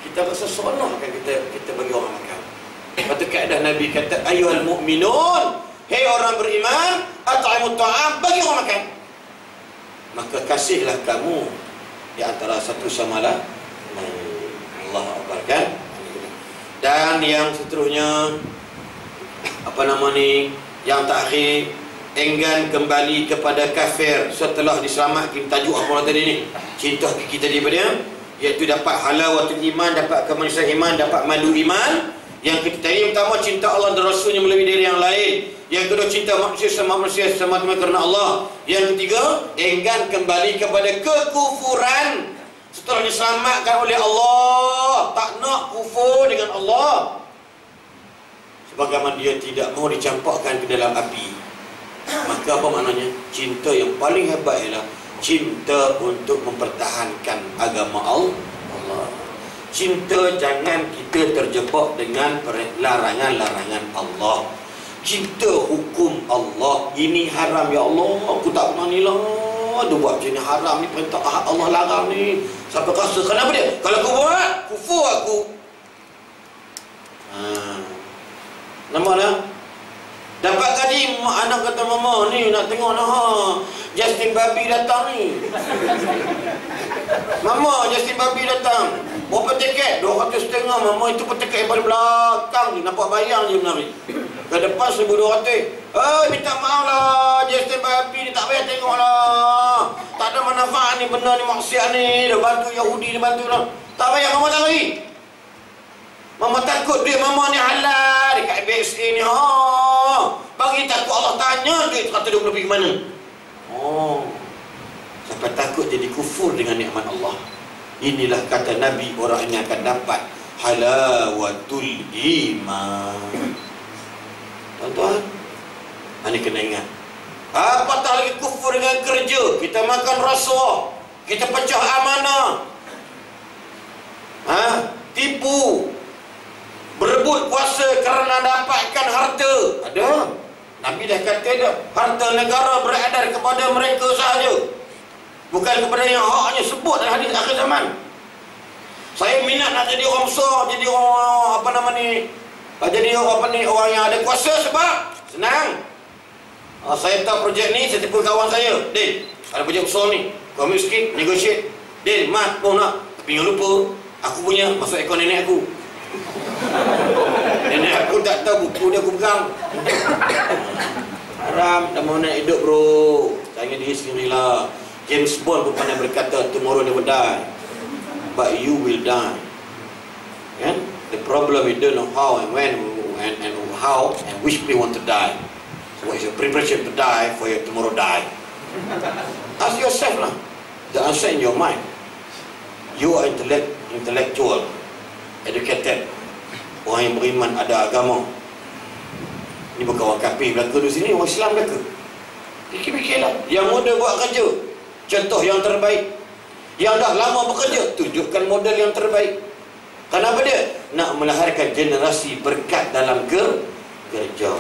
Kita rasa seronok kan kita bagi orang makan. Kata kaedah Nabi kata ayyuhal mu'minun, hei orang beriman, at'imut ta'am, bagi orang makan. Maka kasihlah kamu di antara satu sama lain. Allah Akbar kan? Dan yang seterusnya yang terakhir, enggan kembali kepada kafir setelah diselamatkan. Tajuk apa tadi ni? Cinta kita daripada, iaitu dapat halawatul iman, dapat kemanisan iman, dapat madu iman. Yang pertama, cinta Allah dan Rasulnya melebihi dari yang lain. Yang kedua, cinta manusia semata-mata kerana Allah. Yang ketiga, enggan kembali kepada kekufuran setelah diselamatkan oleh Allah. Tak nak kufur dengan Allah, sebagaimana dia tidak mau dicampakkan ke dalam api. Maka apa maknanya? Cinta yang paling hebat ialah cinta untuk mempertahankan agama Allah. Cinta jangan kita terjebak dengan larangan-larangan Allah. Cipta hukum Allah. Ini haram ya Allah, aku tak pernah ni lah. Dia buat macam ni haram ni, perintah Allah larang ni. Sampai rasa kenapa dia? Kalau aku buat, kufur aku. Nampak tak? Dapat tadi anak kata mama ni nak tengok lah Justin Bieber datang ni. Mama, Justin Bieber datang. Berapa tiket? 250. Mama itu pun tiket pada belakang ni. Nampak bayang je menari. Ke depan 1,200. Minta maaf lah, Justin Bieber ni tak payah tengok lah. Tak ada manfaat ni, benda ni maksiat ni. Dia bantu Yahudi, dia bantu lah. Tak payah, mama tak bagi. Mama takut duit mama ni halal dekat BSA ni. Bagi takut Allah tanya duit 120 pergi mana. Sampai takut jadi kufur dengan nikmat Allah. Inilah kata Nabi, orang ini akan dapat halawatul iman. Tuan-tuan, ini kena ingat. Apatah lagi kufur dengan kerja. Kita makan rasuah, kita pecah amanah, tipu, berebut kuasa kerana dapatkan harta. Ada. Nabi dah kata dah, harta negara beredar kepada mereka sahaja, bukan kepada yang haknya. Sebut dalam hadis akhir zaman. Saya minat nak jadi orang besar, jadi orang jadi orang yang ada kuasa. Sebab senang. Saya tahu projek ni, saya tipu kawan saya, Din, ada projek besar ni, kau miskin, negotiate. Din, mat pun nak, tapi jangan lupa aku punya masuk akaun nenek aku. Nenek aku tak tahu buku dia aku pegang. Haram. Dah mau nak hidup bro, tanya diri sendirilah. James Bond pun pernah berkata, tomorrow never die, but you will die. Kan? The problem we don't know how and when and how and which we want to die. So what is your preparation to die for your tomorrow die? Ask yourself lah. The answer in your mind. You are intellectual, educated, orang yang beriman, ada agama. Ini bukan orang kafir belaka di sini, orang Islam belaka. Fikir-fikirlah. Yang muda buat kerja, contoh yang terbaik. Yang dah lama bekerja, tunjukkan model yang terbaik. Kenapa dia? Nak melahirkan generasi berkat dalam kerja.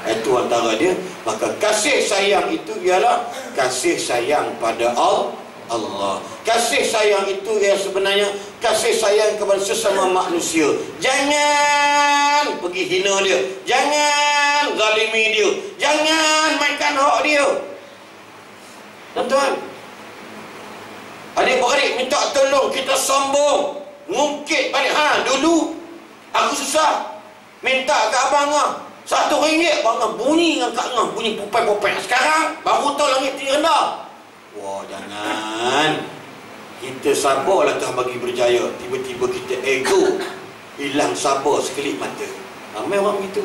Itu antara dia. Maka kasih sayang itu ialah kasih sayang pada Allah. Kasih sayang itu yang sebenarnya kasih sayang kepada sesama manusia. Jangan pergi hina dia, jangan zalimi dia, jangan makan hak dia. Tuan-tuan, adik-beradik minta tolong, kita sombong, ngungkit balik. Dulu aku susah, minta ke abang RM1, abang bunyi dengan Kak Ngah, bunyi popai-popai. Sekarang baru tahu langit tinggi rendah. Wah, jangan. Kita sabarlah Tuhan bagi berjaya. Tiba-tiba kita ego, hilang sabar sekelip mata. Ramai orang begitu.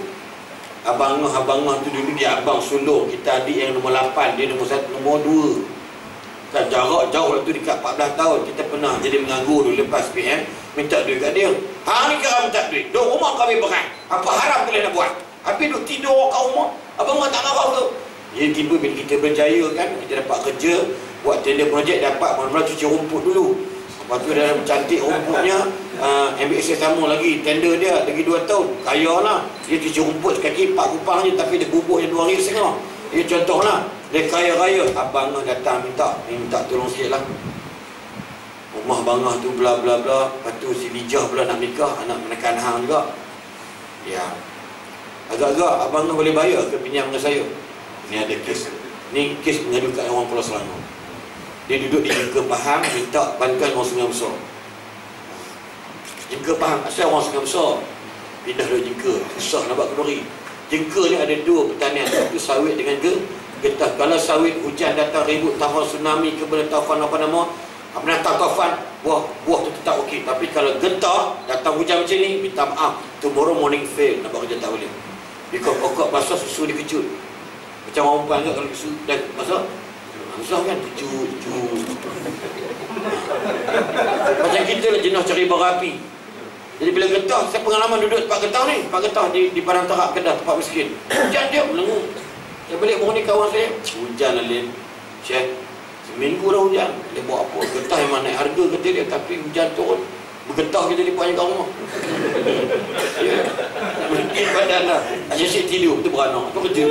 Abang Ngah tu dulu dia abang sulung. Kita adik yang nombor 8, dia nombor 1, nombor 2. Kan jarak jauh lah tu, dekat 14 tahun. Kita pernah jadi menganggur dulu lepas PM, minta duit kat dia. Ni kau minta duit, duk rumah kami berat. Apa haram boleh nak buat? Habis duk tidur kat rumah, abang Ngah tak marah tu. Jadi tiba bila kita berjaya kan, kita dapat kerja, buat tender projek, dapat mula-mula cuci rumput dulu. Lepas tu dah cantik rumputnya, ambil access sama lagi, tender dia lagi 2 tahun. Kaya lah. Dia cuci rumput sekaki 4 kupang je, tapi dia bubuknya 2 hari setengah. Dia contoh lah, dia kaya raya. Abang datang minta tolong sikit lah. Rumah bangah tu bla bla bla. Lepas tu si Lijah pula nak nikah, anak menekan hang juga. Ya, agak-agak abang boleh bayar ke pinjam dengan saya. Ni ada kes. Ni kes mengadu kat orang Pulau Selangor. Dia duduk di Jengka Pahang, minta bantuan orang Sungai Besar. Jengka Pahang, asal orang Sungai Besar pindah dari Jengka, susah nak buat kenduri. Jengka ni ada 2 pertanian, satu sawit dengan getah. Kalau sawit hujan datang ribut, taufan tsunami ke benda taufan apa nama, penatang taufan, buah tu tetap okey. Tapi kalau getah datang hujan macam ni, minta maaf, tomorrow morning fail, nak buat kerja tak boleh. Because pokok basah, susu dia kejut. Macam orang perempuan kan, kalau susu dan basah susah kan, kejut. Macam kita lah jenis cari bara api. Jadi bila getah, saya pengalaman duduk tempat getah ni, tempat getah di Padang Terap, Kedah, tempat miskin. Hujan dia melengung. Saya balik baru ni kawan saya, hujan lah Lin, Syekh, seminggu dah hujan. Dia buat apa? Getah memang naik harga kata dia, tapi hujan turun, bergetah kita lipat kat rumah. Ya, mungkin badan lah. asyik tidur, tu beranak, tu kerja.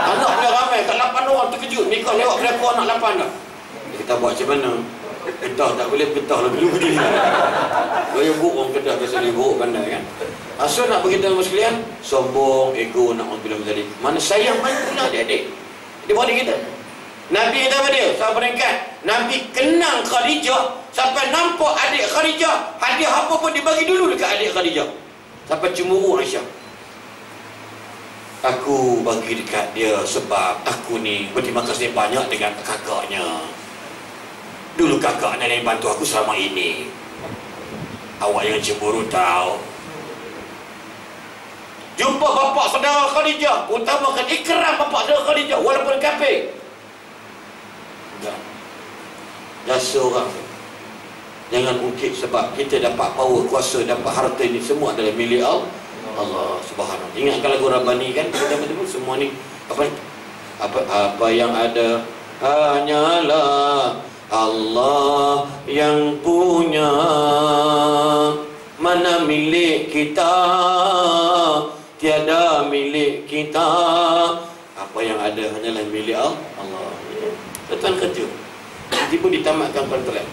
Anak punya ramai, kat 8 orang terkejut. Nikah lewat berapa anak 8 dah. Kita buat macam mana? Getah tak boleh, getah lah dulu begini. Gaya buruk orang Kedah biasa dia buruk pandai kan. Asal nak beritahu sekalian, sombong, ego, nak orang bilang tadi. Mana sayang mana pula adik-adik. Dia buat kita. Nabi kata apa dia? Sahabat peringkat. Nabi kenal Khadijah sampai nampak adik Khadijah. Hadiah apa pun dibagi dulu dekat adik Khadijah. Sampai cemburu Aisyah. Aku bagi dekat dia sebab aku ni berterima kasih banyak dengan kakaknya. Dulu kakaknya yang bantu aku selama ini. Awak yang cemburu tahu. Jumpa bapa saudara Khadijah, utamakan ikram bapa saudara Khadijah walaupun kafir. Jasa orang. Jangan ungkit sebab kita dapat power, kuasa, dapat harta ini semua adalah milik Allah Subhanahu. Ingatkan lagu Rabbani kan? Kita betul semua ni apa yang ada hanyalah Allah yang punya. Mana milik kita, tiada milik kita. Apa yang ada hanyalah milik Allah. Tuan kerja, tiba ditamatkan kontrak,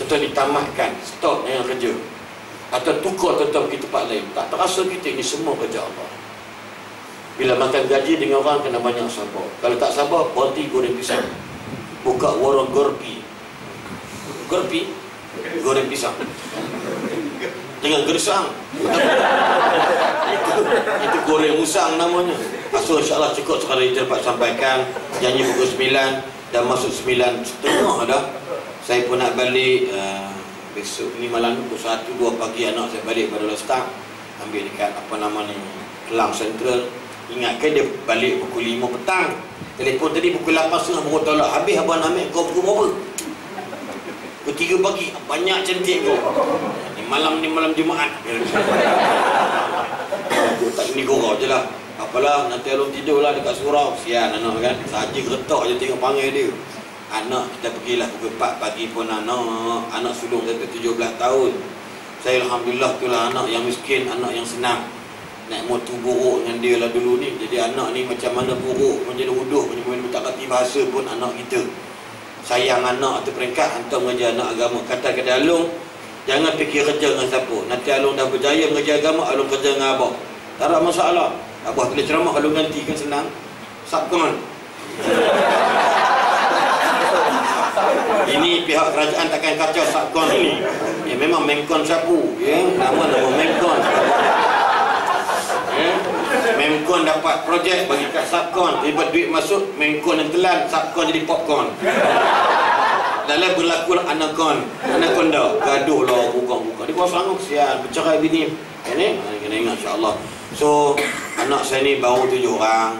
tuan ditamatkan, stop dengan kerja, atau tukar tuan pergi tempat lain. Tak terasa kita ini semua kerja Allah. Bila makan gaji dengan orang kena banyak sabar. Kalau tak sabar, berhenti goreng pisang. Buka warung gorpi. Gorpi? Goreng pisang. Jangan gersang. Itu goreng musang namanya. So insyaAllah cukup sekarang kita dapat sampaikan. Janji pukul 9 dan masuk 9:30 dah. Saya pun nak balik besok ni malam pukul 1-2 pagi anak saya balik pada Start. Ambil dekat apa nama ni, Kelang Central. Ingatkan dia balik pukul 5 petang. Telefon tadi pukul 8.30 baru tolak. Habis abang ambil kau pukul berapa? Pukul 3 pagi. Banyak cantik kau. Ni malam Jumaat. Tak ni gurau je lah. Apalah, nanti alun tidur lah dekat surau. Sian anak kan. Saja geretak je tengok panggil dia. Anak kita pergilah pukul 4 pagi pun anak sulung saya 17 tahun. Saya Alhamdulillah tu lah anak yang miskin, anak yang senang. Naik motor buruk dengan dia lah dulu ni. Jadi anak ni macam mana buruk, menjadi uduh, menjadi tak kerti bahasa pun anak kita. Sayang anak tu peringkat, hantar mengajar anak agama. Kata-kata Alung, jangan fikir kerja dengan siapa. Nanti Alung dah berjaya mengajar agama, Alung kerja dengan Abah. Tak ada masalah. Abah tulis ceramah, Alung ganti kan senang. Subkon. Ini pihak kerajaan takkan kacau Subkon ini. Ya, memang Mengkon sapu. Ya, nama Mengkon. Ya, Mengkon dapat projek bagi kat Subkon. Tiba duit masuk, Mengkon yang telan, Subkon jadi popcorn. Dalam berlakulah anaconda. Gaduh lah, buka-buka. Dia kuasa sanggup, sial, bercerai bini. Ini, kena ingat insyaAllah. So, anak saya ni baru 7 orang.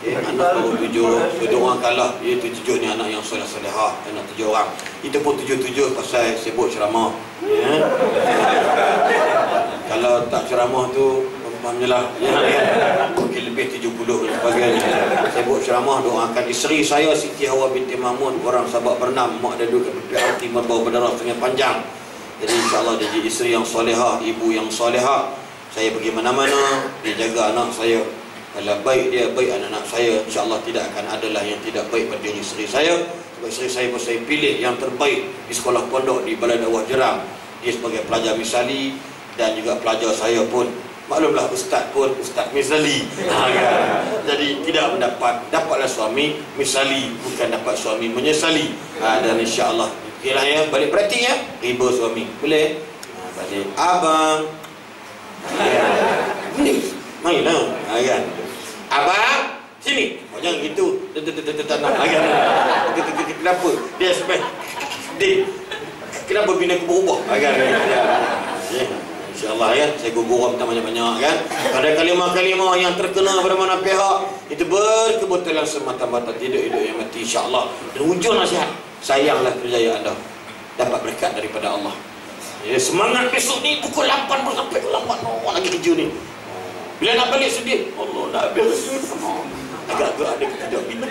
Anak baru 7. So, 2 orang kalah. Itu 7 ni anak yang soleh-solehah. Anak 7 orang. Itu pun 7-7 pasal sibuk ceramah. Ya. Kalau tak ceramah tu, faham je lah. Ya, mungkin lebih 70 dan sebagainya. Sibuk ceramah, doakan isteri saya Siti Hawa binti Mahmud, orang Sabak Bernam, mak dia duduk kat PRT Merbau Berdarah Sungai Panjang. Jadi insyaAllah dia jadi isteri yang solehah, ibu yang solehah. Saya pergi mana-mana, dia jaga anak saya. Kalau baik dia, baik anak-anak saya, insyaAllah tidak akan adalah yang tidak baik pada diri isteri saya. Sebab isteri saya pun saya pilih yang terbaik di sekolah pondok di Balai Dakwah Jeram. Dia sebagai pelajar misali dan juga pelajar saya pun. Maklumlah ustaz pun ustaz misali. Jadi tidak dapatlah suami misali, bukan dapat suami menyesali. Dan insya-Allah okeylah ya, balik praktik ya. Riba suami. Boleh? Balik abang. Ni, mainlah. Kan. Abang, sini. Jangan gitu. Tanam lagi. Kenapa? Dia sampai kenapa bina aku berubah? Kan. InsyaAllah ya, saya gugur minta banyak-banyak kan. Ada kalimah-kalimah yang terkena pada mana pihak, itu berkebetulan semata-mata, tidak hidup yang mati insyaAllah. Dan ujung nasihat, sayanglah kerjaya anda, dapat berkat daripada Allah. Ya, semangat besok ni pukul 8 sampai pukul 8 lagi kerja ni. Bila nak balik sedih, Allah nak habis. Agak-agak ada ketidak bina.